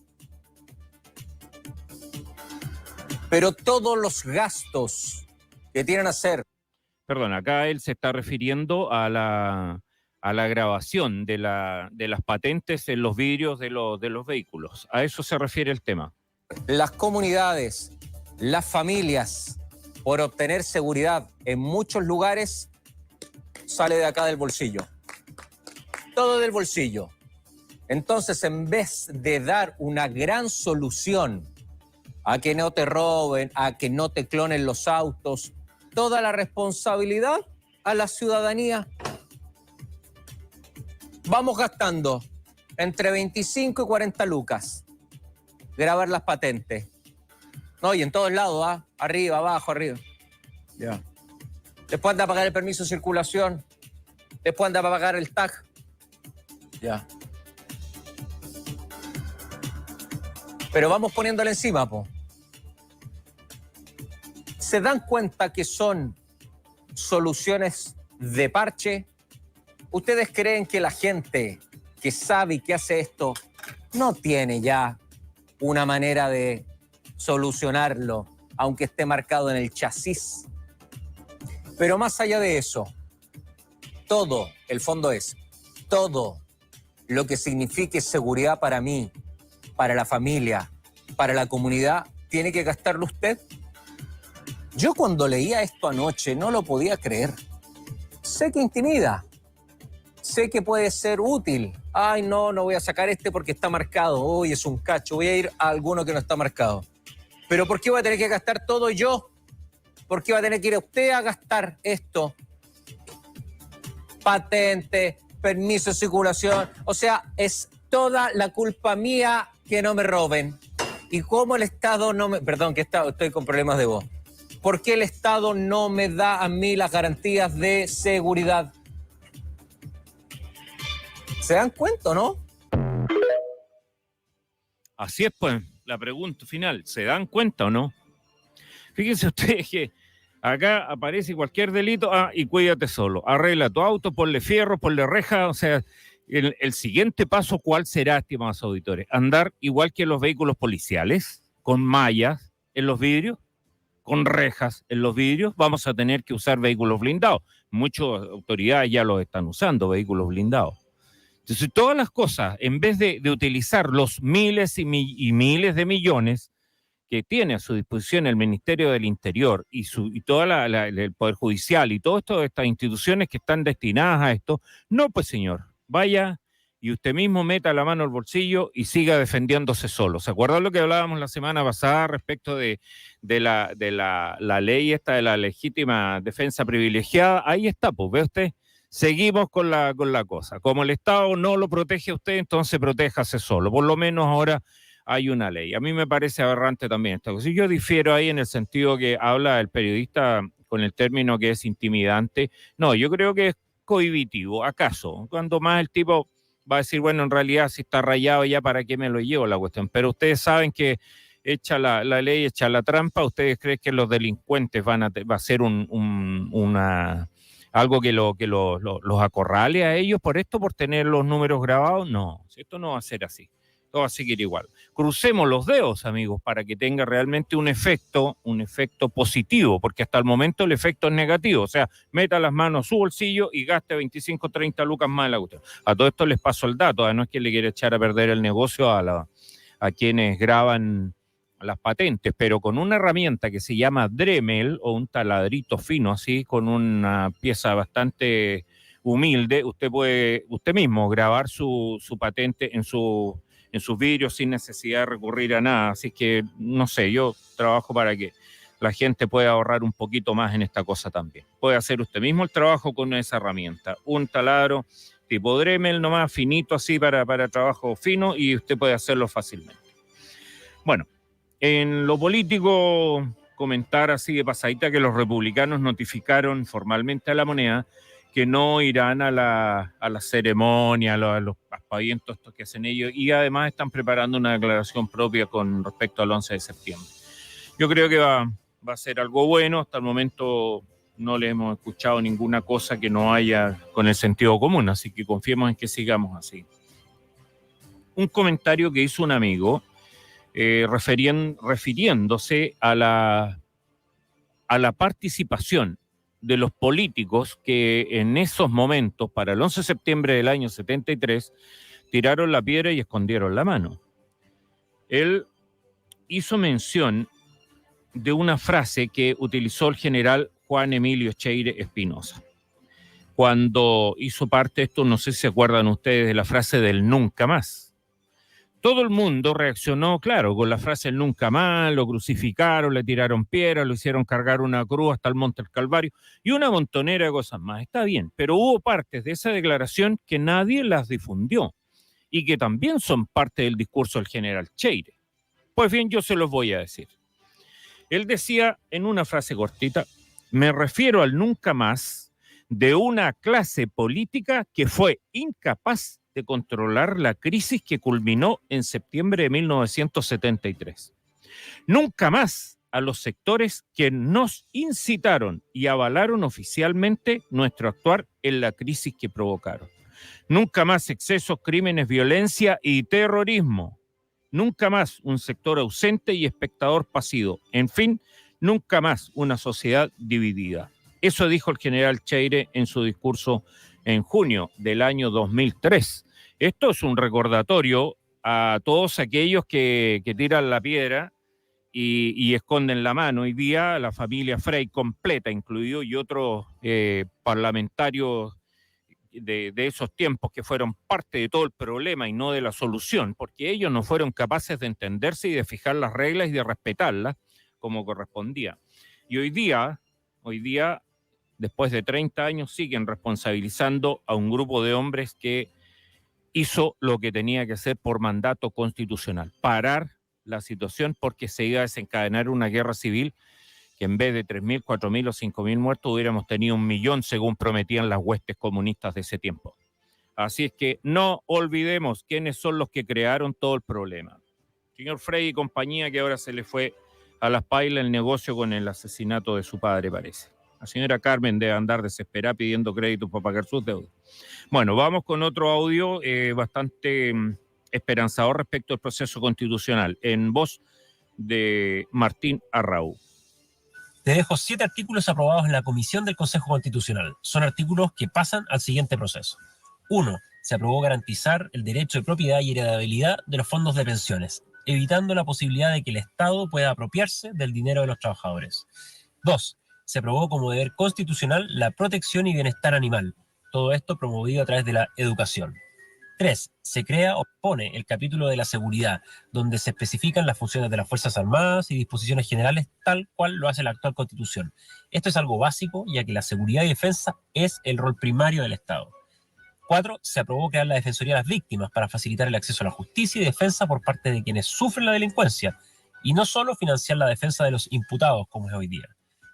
pero todos los gastos que tienen que hacer. Perdón, acá él se está refiriendo a la grabación de las patentes en los vidrios de los vehículos. A eso se refiere el tema. Las comunidades, las familias, por obtener seguridad en muchos lugares, sale de acá del bolsillo. todo del bolsillo. Entonces, en vez de dar una gran solución a que no te roben, a que no te clonen los autos, toda la responsabilidad a la ciudadanía. Vamos gastando entre 25 y 40 lucas grabar las patentes. No, y en todos lados, ¿ah? Arriba, abajo, arriba. Ya. Después anda a pagar el permiso de circulación. Después anda a pagar el tag. Ya. Pero vamos poniéndole encima, po. ¿Se dan cuenta que son soluciones de parche? ¿Ustedes creen que la gente que sabe y que hace esto no tiene ya una manera de solucionarlo, aunque esté marcado en el chasis? Pero más allá de eso, todo, el fondo es, todo lo que signifique seguridad para mí, para la familia, para la comunidad, tiene que gastarlo usted. Yo cuando leía esto anoche no lo podía creer. Sé que intimida, sé que puede ser útil. Ay, no voy a sacar este porque está marcado. Uy, es un cacho, voy a ir a alguno que no está marcado. Pero ¿por qué voy a tener que gastar todo yo? ¿Por qué va a tener que ir a usted a gastar esto? Patente, permiso de circulación. O sea, es toda la culpa mía que no me roben. ¿Y cómo el Estado no me... Perdón, que estoy con problemas de voz. ¿Por qué el Estado no me da a mí las garantías de seguridad? ¿Se dan cuenta, no? Así es, pues, la pregunta final. ¿Se dan cuenta o no? Fíjense ustedes que acá aparece cualquier delito, y cuídate solo. Arregla tu auto, ponle fierro, ponle reja. O sea, el siguiente paso, ¿cuál será, estimados auditores? Andar igual que los vehículos policiales, con mallas en los vidrios, con rejas en los vidrios. Vamos a tener que usar vehículos blindados. Muchas autoridades ya los están usando, vehículos blindados. Entonces, todas las cosas, en vez de utilizar los miles y miles de millones que tiene a su disposición el Ministerio del Interior y todo el Poder Judicial y todas estas instituciones que están destinadas a esto, no, pues señor, vaya y usted mismo meta la mano al bolsillo y siga defendiéndose solo. ¿Se acuerdan lo que hablábamos la semana pasada respecto de la ley esta de la legítima defensa privilegiada? Ahí está, pues, ¿ve usted? Seguimos con la cosa. Como el Estado no lo protege a usted, entonces protéjase solo. Por lo menos ahora hay una ley. A mí me parece aberrante también esta cosa. Yo difiero ahí en el sentido que habla el periodista con el término que es intimidante. No, yo creo que es cohibitivo. ¿Acaso? Cuando más el tipo va a decir, bueno, en realidad si está rayado ya, ¿para qué me lo llevo la cuestión? Pero ustedes saben que echa la ley, echa la trampa. ¿Ustedes creen que los delincuentes va a ser algo que los acorrale a ellos por esto, por tener los números grabados? No, esto no va a ser así. Todo va a seguir igual. Crucemos los dedos, amigos, para que tenga realmente un efecto positivo, porque hasta el momento el efecto es negativo. O sea, meta las manos a su bolsillo y gaste 25, 30 lucas más en la cuestión. A todo esto les paso el dato, no es que le quiera echar a perder el negocio a quienes graban las patentes, pero con una herramienta que se llama Dremel, o un taladrito fino así, con una pieza bastante humilde, usted puede usted mismo grabar su patente en sus vidrios sin necesidad de recurrir a nada. Así que, no sé, yo trabajo para que la gente pueda ahorrar un poquito más en esta cosa también. Puede hacer usted mismo el trabajo con esa herramienta. Un taladro tipo Dremel nomás, finito así para trabajo fino, y usted puede hacerlo fácilmente. Bueno, en lo político, comentar así de pasadita que los republicanos notificaron formalmente a La Moneda que no irán a la ceremonia, a los aspavientos estos que hacen ellos, y además están preparando una declaración propia con respecto al 11 de septiembre. Yo creo que va a ser algo bueno. Hasta el momento no le hemos escuchado ninguna cosa que no haya con el sentido común, así que confiemos en que sigamos así. Un comentario que hizo un amigo refiriéndose a la participación de los políticos que en esos momentos, para el 11 de septiembre del año 73, tiraron la piedra y escondieron la mano. Él hizo mención de una frase que utilizó el general Juan Emilio Cheire Espinosa. cuando hizo parte de esto, no sé si se acuerdan ustedes de la frase del nunca más. Todo el mundo reaccionó, claro, con la frase del nunca más, lo crucificaron, le tiraron piedras, lo hicieron cargar una cruz hasta el Monte del Calvario y una montonera de cosas más. Está bien, pero hubo partes de esa declaración que nadie las difundió y que también son parte del discurso del general Cheire. Pues bien, yo se los voy a decir. Él decía en una frase cortita, me refiero al nunca más de una clase política que fue incapaz de controlar la crisis que culminó en septiembre de 1973. Nunca más a los sectores que nos incitaron y avalaron oficialmente nuestro actuar en la crisis que provocaron. Nunca más excesos, crímenes, violencia y terrorismo. Nunca más un sector ausente y espectador pasivo. En fin, nunca más una sociedad dividida. Eso dijo el general Cheire en su discurso en junio del año 2003. Esto es un recordatorio a todos aquellos que tiran la piedra y esconden la mano. Hoy día la familia Frey completa, incluido, y otros parlamentarios de esos tiempos que fueron parte de todo el problema y no de la solución, porque ellos no fueron capaces de entenderse y de fijar las reglas y de respetarlas como correspondía. Y hoy día, después de 30 años, siguen responsabilizando a un grupo de hombres que hizo lo que tenía que hacer por mandato constitucional, parar la situación porque se iba a desencadenar una guerra civil que en vez de 3.000, 4.000 o 5.000 muertos hubiéramos tenido 1 millón según prometían las huestes comunistas de ese tiempo. Así es que no olvidemos quiénes son los que crearon todo el problema. Señor Frey y compañía, que ahora se le fue a las pailas el negocio con el asesinato de su padre, parece. La señora Carmen debe andar desesperada pidiendo créditos para pagar sus deudas. Bueno, vamos con otro audio bastante esperanzador respecto al proceso constitucional, en voz de Martín Arrau. Te dejo 7 artículos aprobados en la Comisión del Consejo Constitucional. Son artículos que pasan al siguiente proceso. 1. Se aprobó garantizar el derecho de propiedad y heredabilidad de los fondos de pensiones, evitando la posibilidad de que el Estado pueda apropiarse del dinero de los trabajadores. 2. Se aprobó como deber constitucional la protección y bienestar animal. Todo esto promovido a través de la educación. 3. Se crea o pone el capítulo de la seguridad, donde se especifican las funciones de las Fuerzas Armadas y disposiciones generales tal cual lo hace la actual Constitución. Esto es algo básico, ya que la seguridad y defensa es el rol primario del Estado. 4. Se aprobó crear la Defensoría de las Víctimas para facilitar el acceso a la justicia y defensa por parte de quienes sufren la delincuencia, y no solo financiar la defensa de los imputados, como es hoy día.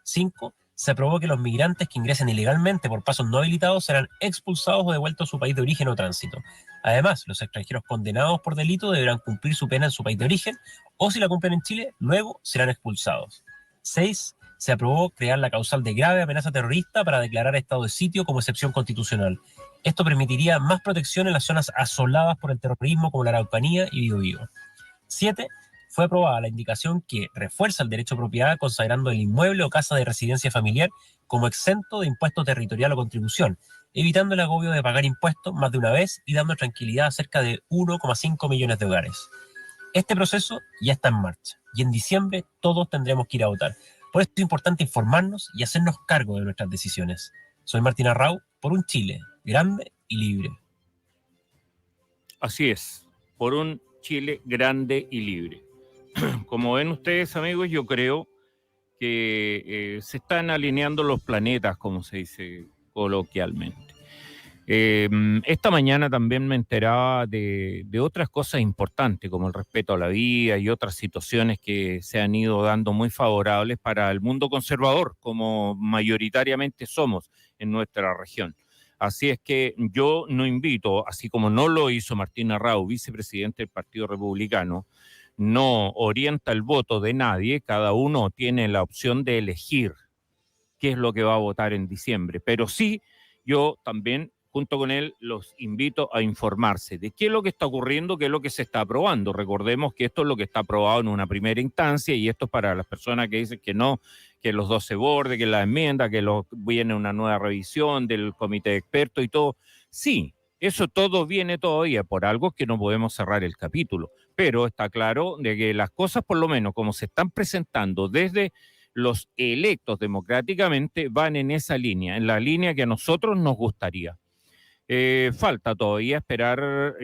5. Se aprobó que los migrantes que ingresen ilegalmente por pasos no habilitados serán expulsados o devueltos a su país de origen o tránsito. Además, los extranjeros condenados por delito deberán cumplir su pena en su país de origen, o si la cumplen en Chile, luego serán expulsados. 6. Se aprobó crear la causal de grave amenaza terrorista para declarar estado de sitio como excepción constitucional. Esto permitiría más protección en las zonas asoladas por el terrorismo como la Araucanía y Biobío. 7. Fue aprobada la indicación que refuerza el derecho a propiedad consagrando el inmueble o casa de residencia familiar como exento de impuesto territorial o contribución, evitando el agobio de pagar impuestos más de una vez y dando tranquilidad a cerca de 1,5 millones de hogares. Este proceso ya está en marcha y en diciembre todos tendremos que ir a votar. Por eso es importante informarnos y hacernos cargo de nuestras decisiones. Soy Martín Arrau, por un Chile grande y libre. Así es, por un Chile grande y libre. Como ven ustedes, amigos, yo creo que se están alineando los planetas, como se dice coloquialmente. Esta mañana también me enteraba de otras cosas importantes, como el respeto a la vida y otras situaciones que se han ido dando muy favorables para el mundo conservador, como mayoritariamente somos en nuestra región. Así es que yo no invito, así como no lo hizo Martín Arrau, vicepresidente del Partido Republicano, no orienta el voto de nadie, cada uno tiene la opción de elegir qué es lo que va a votar en diciembre, pero sí, yo también, junto con él, los invito a informarse de qué es lo que está ocurriendo, qué es lo que se está aprobando. Recordemos que esto es lo que está aprobado en una primera instancia y esto es para las personas que dicen que no, que los 12 bordes, que la enmienda, que viene una nueva revisión del comité de expertos y todo. Sí, eso todo viene todavía por algo que no podemos cerrar el capítulo, pero está claro de que las cosas, por lo menos como se están presentando desde los electos democráticamente van en esa línea, en la línea que a nosotros nos gustaría. Falta todavía esperar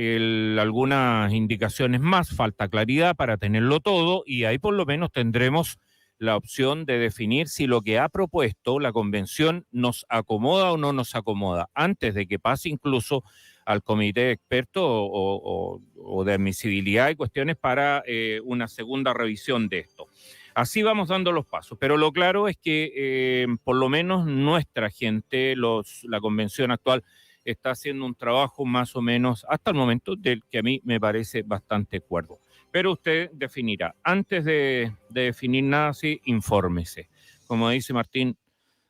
algunas indicaciones más, falta claridad para tenerlo todo y ahí por lo menos tendremos la opción de definir si lo que ha propuesto la convención nos acomoda o no nos acomoda, antes de que pase incluso al comité de expertos o de admisibilidad y cuestiones para una segunda revisión de esto. Así vamos dando los pasos, pero lo claro es que por lo menos nuestra gente, la convención actual, está haciendo un trabajo más o menos hasta el momento del que a mí me parece bastante cuerdo. Pero usted definirá. Antes de definir nada así, infórmese. Como dice Martín,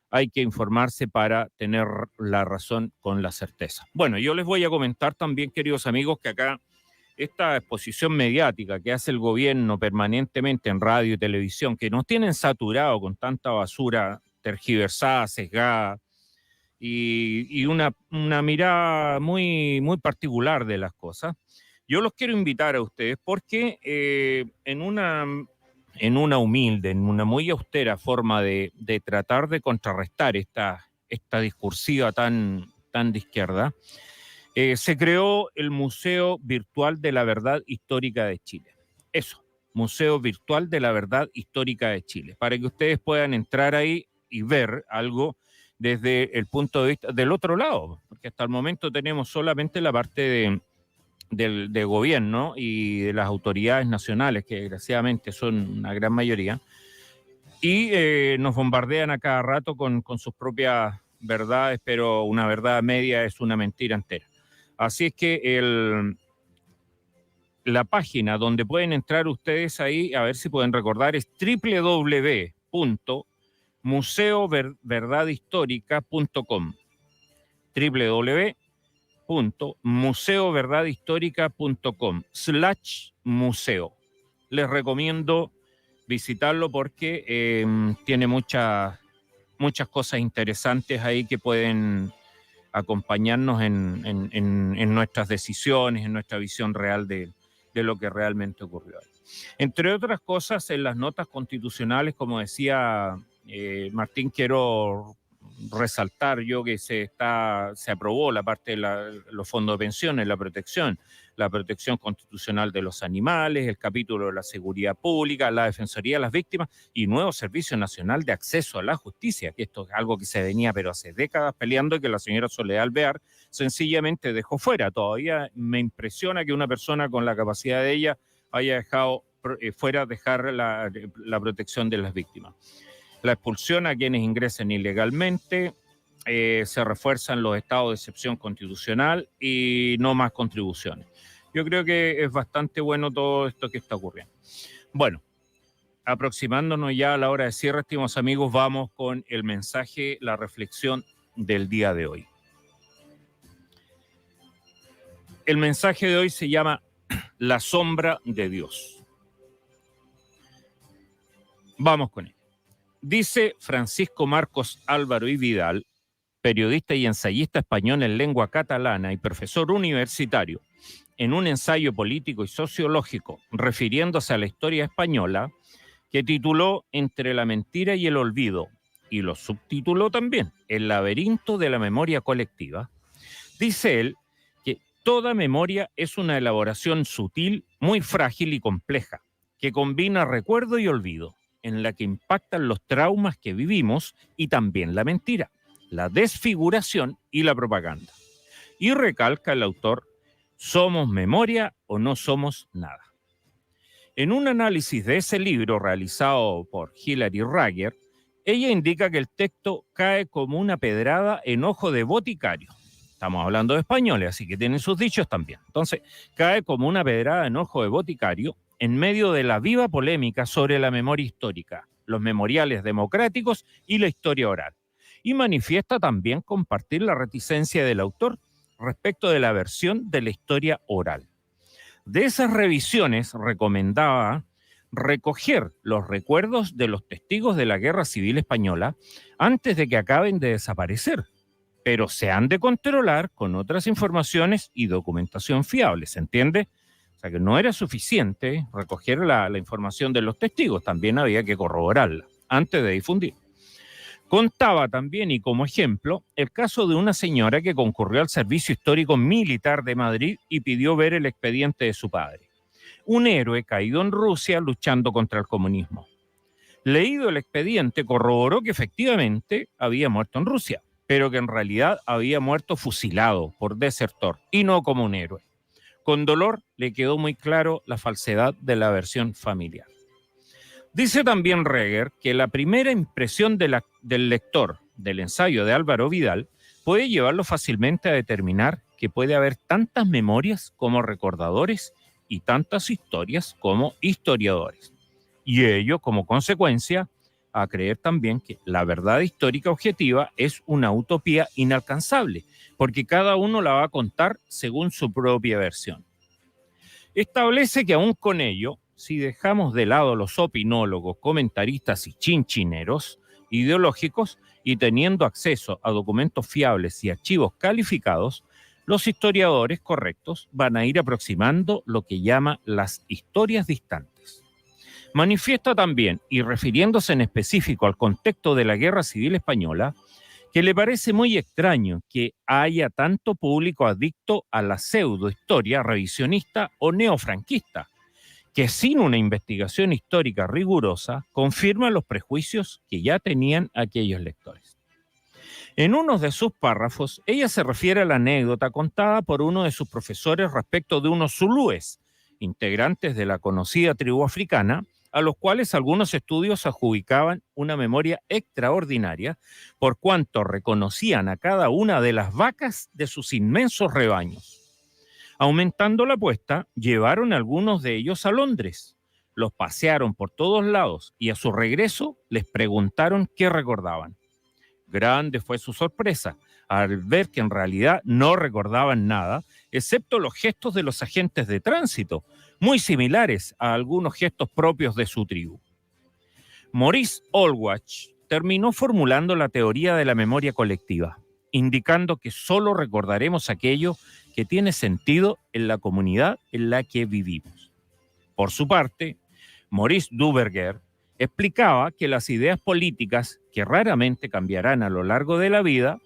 hay que informarse para tener la razón con la certeza. Bueno, yo les voy a comentar también, queridos amigos, que acá esta exposición mediática que hace el gobierno permanentemente en radio y televisión, que nos tienen saturado con tanta basura tergiversada, sesgada, y una mirada muy, muy particular de las cosas. Yo los quiero invitar a ustedes porque en una humilde, en una muy austera forma de tratar de contrarrestar esta discursiva tan de izquierda, se creó el Museo Virtual de la Verdad Histórica de Chile. Eso, Museo Virtual de la Verdad Histórica de Chile, para que ustedes puedan entrar ahí y ver algo desde el punto de vista del otro lado, porque hasta el momento tenemos solamente la parte de gobierno y de las autoridades nacionales, que desgraciadamente son una gran mayoría, y nos bombardean a cada rato con sus propias verdades, pero una verdad media es una mentira entera. Así es que la página donde pueden entrar ustedes ahí, a ver si pueden recordar, es www.museoverdadhistorica.com www.museoverdadhistorica.com/museo. Les recomiendo visitarlo porque tiene muchas cosas interesantes ahí que pueden acompañarnos en nuestras decisiones, en nuestra visión real de lo que realmente ocurrió ahí. Entre otras cosas, en las notas constitucionales, como decía Martín, quiero resaltar yo que se aprobó la parte de los fondos de pensiones, la protección constitucional de los animales, el capítulo de la seguridad pública, la defensoría de las víctimas y nuevo Servicio Nacional de Acceso a la Justicia, que esto es algo que se venía pero hace décadas peleando y que la señora Soledad Alvear sencillamente dejó fuera. Todavía me impresiona que una persona con la capacidad de ella haya dejado fuera dejar la protección de las víctimas. La expulsión a quienes ingresen ilegalmente, se refuerzan los estados de excepción constitucional y no más contribuciones. Yo creo que es bastante bueno todo esto que está ocurriendo. Bueno, aproximándonos ya a la hora de cierre, estimados amigos, vamos con el mensaje, la reflexión del día de hoy. El mensaje de hoy se llama La sombra de Dios. Vamos con él. Dice Francisco Marcos Álvaro y Vidal, periodista y ensayista español en lengua catalana y profesor universitario, en un ensayo político y sociológico refiriéndose a la historia española, que tituló Entre la mentira y el olvido, y lo subtituló también El laberinto de la memoria colectiva. Dice él que toda memoria es una elaboración sutil, muy frágil y compleja, que combina recuerdo y olvido, en la que impactan los traumas que vivimos y también la mentira, la desfiguración y la propaganda. Y recalca el autor, ¿somos memoria o no somos nada? En un análisis de ese libro realizado por Hilary Rager, ella indica que el texto cae como una pedrada en ojo de boticario. Estamos hablando de españoles, así que tienen sus dichos también. Entonces, cae como una pedrada en ojo de boticario en medio de la viva polémica sobre la memoria histórica, los memoriales democráticos y la historia oral. Y manifiesta también compartir la reticencia del autor respecto de la versión de la historia oral. De esas revisiones recomendaba recoger los recuerdos de los testigos de la Guerra Civil Española antes de que acaben de desaparecer, pero se han de controlar con otras informaciones y documentación fiable, ¿se entiende? O sea que no era suficiente recoger la información de los testigos, también había que corroborarla. antes de difundir. Contaba también, y como ejemplo, el caso de una señora que concurrió al Servicio Histórico Militar de Madrid y pidió ver el expediente de su padre. Un héroe caído en Rusia luchando contra el comunismo. Leído el expediente, corroboró que efectivamente había muerto en Rusia, pero que en realidad había muerto fusilado por desertor y no como un héroe. Con dolor le quedó muy claro la falsedad de la versión familiar. Dice también Reger que la primera impresión del lector del ensayo de Álvaro Vidal puede llevarlo fácilmente a determinar que puede haber tantas memorias como recordadores y tantas historias como historiadores. Y ello, como consecuencia, a creer también que la verdad histórica objetiva es una utopía inalcanzable, porque cada uno la va a contar según su propia versión. Establece que aún con ello, si dejamos de lado los opinólogos, comentaristas y chinchineros ideológicos y teniendo acceso a documentos fiables y archivos calificados, los historiadores correctos van a ir aproximando lo que llama las historias distantes. Manifiesta también, y refiriéndose en específico al contexto de la Guerra Civil Española, que le parece muy extraño que haya tanto público adicto a la pseudohistoria revisionista o neofranquista, que sin una investigación histórica rigurosa confirma los prejuicios que ya tenían aquellos lectores. En uno de sus párrafos, ella se refiere a la anécdota contada por uno de sus profesores respecto de unos zulúes, integrantes de la conocida tribu africana, a los cuales algunos estudios adjudicaban una memoria extraordinaria por cuanto reconocían a cada una de las vacas de sus inmensos rebaños. Aumentando la apuesta, llevaron a algunos de ellos a Londres, los pasearon por todos lados y a su regreso les preguntaron qué recordaban. Grande fue su sorpresa al ver que en realidad no recordaban nada, excepto los gestos de los agentes de tránsito, muy similares a algunos gestos propios de su tribu. Maurice Olwach terminó formulando la teoría de la memoria colectiva, indicando que solo recordaremos aquello que tiene sentido en la comunidad en la que vivimos. Por su parte, Maurice Duverger explicaba que las ideas políticas, que raramente cambiarán a lo largo de la vida,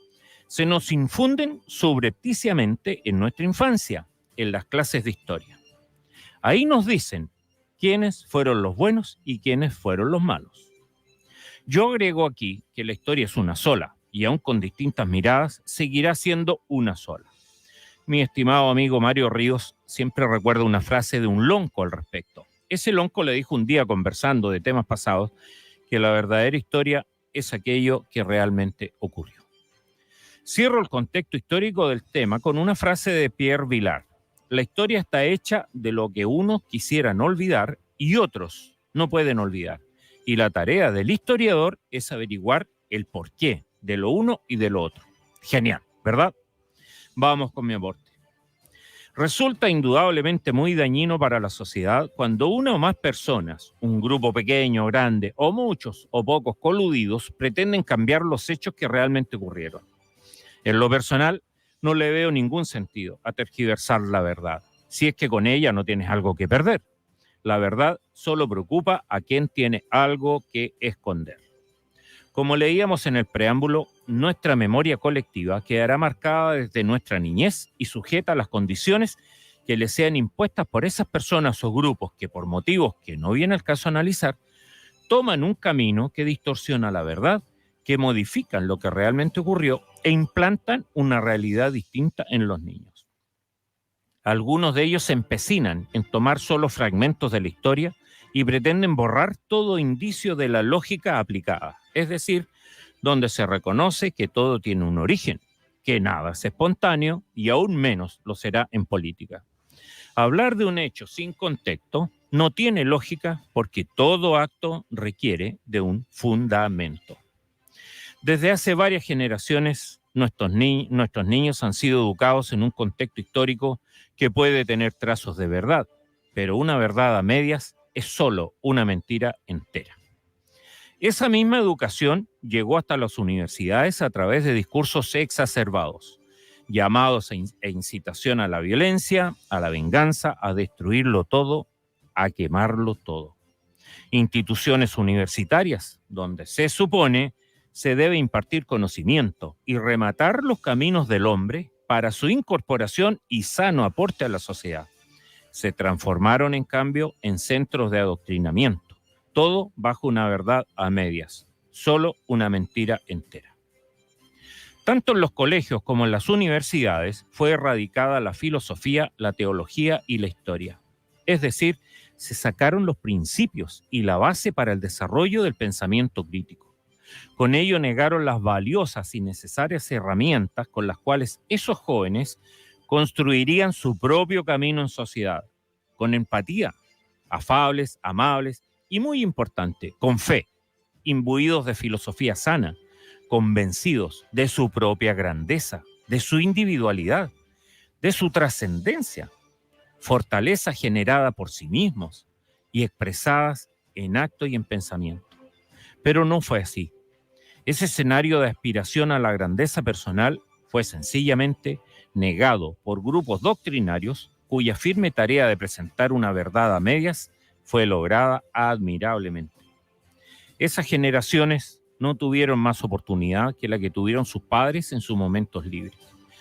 se nos infunden subrepticiamente en nuestra infancia, en las clases de historia. Ahí nos dicen quiénes fueron los buenos y quiénes fueron los malos. Yo agrego aquí que la historia es una sola, y aun con distintas miradas, seguirá siendo una sola. Mi estimado amigo Mario Ríos siempre recuerda una frase de un lonco al respecto. Ese lonco le dijo un día, conversando de temas pasados, que la verdadera historia es aquello que realmente ocurrió. Cierro el contexto histórico del tema con una frase de Pierre Vilar. La historia está hecha de lo que unos quisieran olvidar y otros no pueden olvidar. Y la tarea del historiador es averiguar el porqué de lo uno y de lo otro. Genial, ¿verdad? Vamos con mi aporte. Resulta indudablemente muy dañino para la sociedad cuando una o más personas, un grupo pequeño o grande, o muchos o pocos coludidos, pretenden cambiar los hechos que realmente ocurrieron. En lo personal, no le veo ningún sentido a tergiversar la verdad, si es que con ella no tienes algo que perder. La verdad solo preocupa a quien tiene algo que esconder. Como leíamos en el preámbulo, nuestra memoria colectiva quedará marcada desde nuestra niñez y sujeta a las condiciones que le sean impuestas por esas personas o grupos que, por motivos que no viene al caso analizar, toman un camino que distorsiona la verdad, que modifican lo que realmente ocurrió e implantan una realidad distinta en los niños. Algunos de ellos se empecinan en tomar solo fragmentos de la historia y pretenden borrar todo indicio de la lógica aplicada, es decir, donde se reconoce que todo tiene un origen, que nada es espontáneo y aún menos lo será en política. Hablar de un hecho sin contexto no tiene lógica porque todo acto requiere de un fundamento. Desde hace varias generaciones, nuestros niños han sido educados en un contexto histórico que puede tener trazos de verdad, pero una verdad a medias es solo una mentira entera. Esa misma educación llegó hasta las universidades a través de discursos exacerbados, llamados e incitación a la violencia, a la venganza, a destruirlo todo, a quemarlo todo. Instituciones universitarias, donde se supone se debe impartir conocimiento y rematar los caminos del hombre para su incorporación y sano aporte a la sociedad. Se transformaron, en cambio, en centros de adoctrinamiento, todo bajo una verdad a medias, solo una mentira entera. Tanto en los colegios como en las universidades fue erradicada la filosofía, la teología y la historia. Es decir, se sacaron los principios y la base para el desarrollo del pensamiento crítico. Con ello negaron las valiosas y necesarias herramientas con las cuales esos jóvenes construirían su propio camino en sociedad, con empatía, afables, amables y, muy importante, con fe, imbuidos de filosofía sana, convencidos de su propia grandeza, de su individualidad, de su trascendencia, fortaleza generada por sí mismos y expresadas en acto y en pensamiento. Pero no fue así. Ese escenario de aspiración a la grandeza personal fue sencillamente negado por grupos doctrinarios cuya firme tarea de presentar una verdad a medias fue lograda admirablemente. Esas generaciones no tuvieron más oportunidad que la que tuvieron sus padres en sus momentos libres,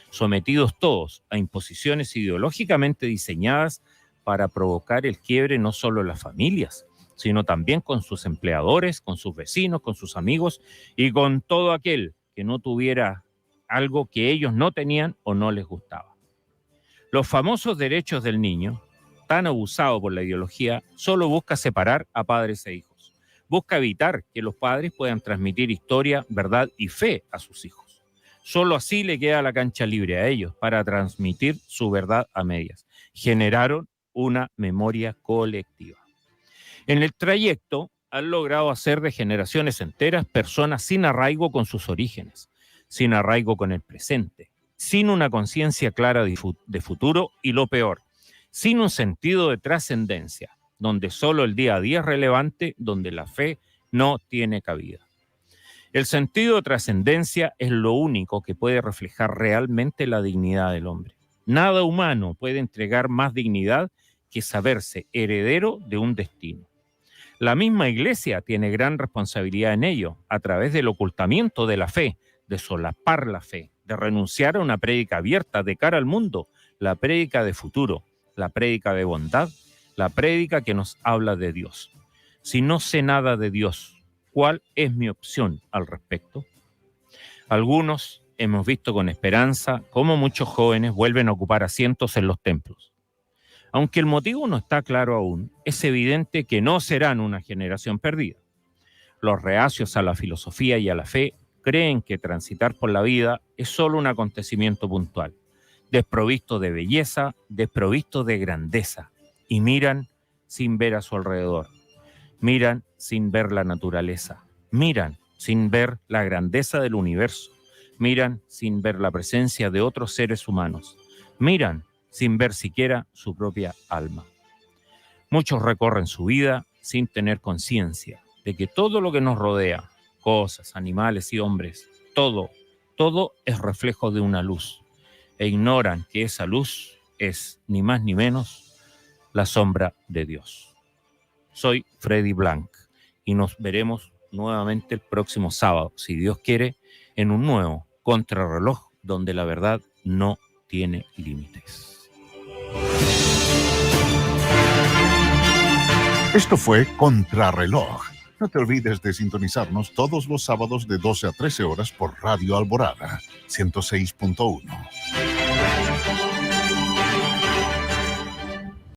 sometidos todos a imposiciones ideológicamente diseñadas para provocar el quiebre no solo en las familias, sino también con sus empleadores, con sus vecinos, con sus amigos y con todo aquel que no tuviera algo que ellos no tenían o no les gustaba. Los famosos derechos del niño, tan abusados por la ideología, solo busca separar a padres e hijos. Busca evitar que los padres puedan transmitir historia, verdad y fe a sus hijos. Solo así le queda la cancha libre a ellos para transmitir su verdad a medias. Generaron una memoria colectiva. En el trayecto han logrado hacer de generaciones enteras personas sin arraigo con sus orígenes, sin arraigo con el presente, sin una conciencia clara de futuro y, lo peor, sin un sentido de trascendencia, donde solo el día a día es relevante, donde la fe no tiene cabida. El sentido de trascendencia es lo único que puede reflejar realmente la dignidad del hombre. Nada humano puede entregar más dignidad que saberse heredero de un destino. La misma Iglesia tiene gran responsabilidad en ello, a través del ocultamiento de la fe, de solapar la fe, de renunciar a una prédica abierta de cara al mundo, la prédica de futuro, la prédica de bondad, la prédica que nos habla de Dios. Si no sé nada de Dios, ¿cuál es mi opción al respecto? Algunos hemos visto con esperanza cómo muchos jóvenes vuelven a ocupar asientos en los templos. Aunque el motivo no está claro aún, es evidente que no serán una generación perdida. Los reacios a la filosofía y a la fe creen que transitar por la vida es solo un acontecimiento puntual, desprovisto de belleza, desprovisto de grandeza, y miran sin ver a su alrededor, miran sin ver la naturaleza, miran sin ver la grandeza del universo, miran sin ver la presencia de otros seres humanos, miran sin ver siquiera su propia alma. Muchos recorren su vida sin tener conciencia de que todo lo que nos rodea, cosas, animales y hombres, todo es reflejo de una luz, e ignoran que esa luz es ni más ni menos la sombra de Dios. Soy Freddy Blanc y nos veremos nuevamente el próximo sábado, si Dios quiere, en un nuevo Contrarreloj donde la verdad no tiene límites. Esto fue Contrarreloj. No te olvides de sintonizarnos todos los sábados de 12 a 13 horas por Radio Alborada 106.1.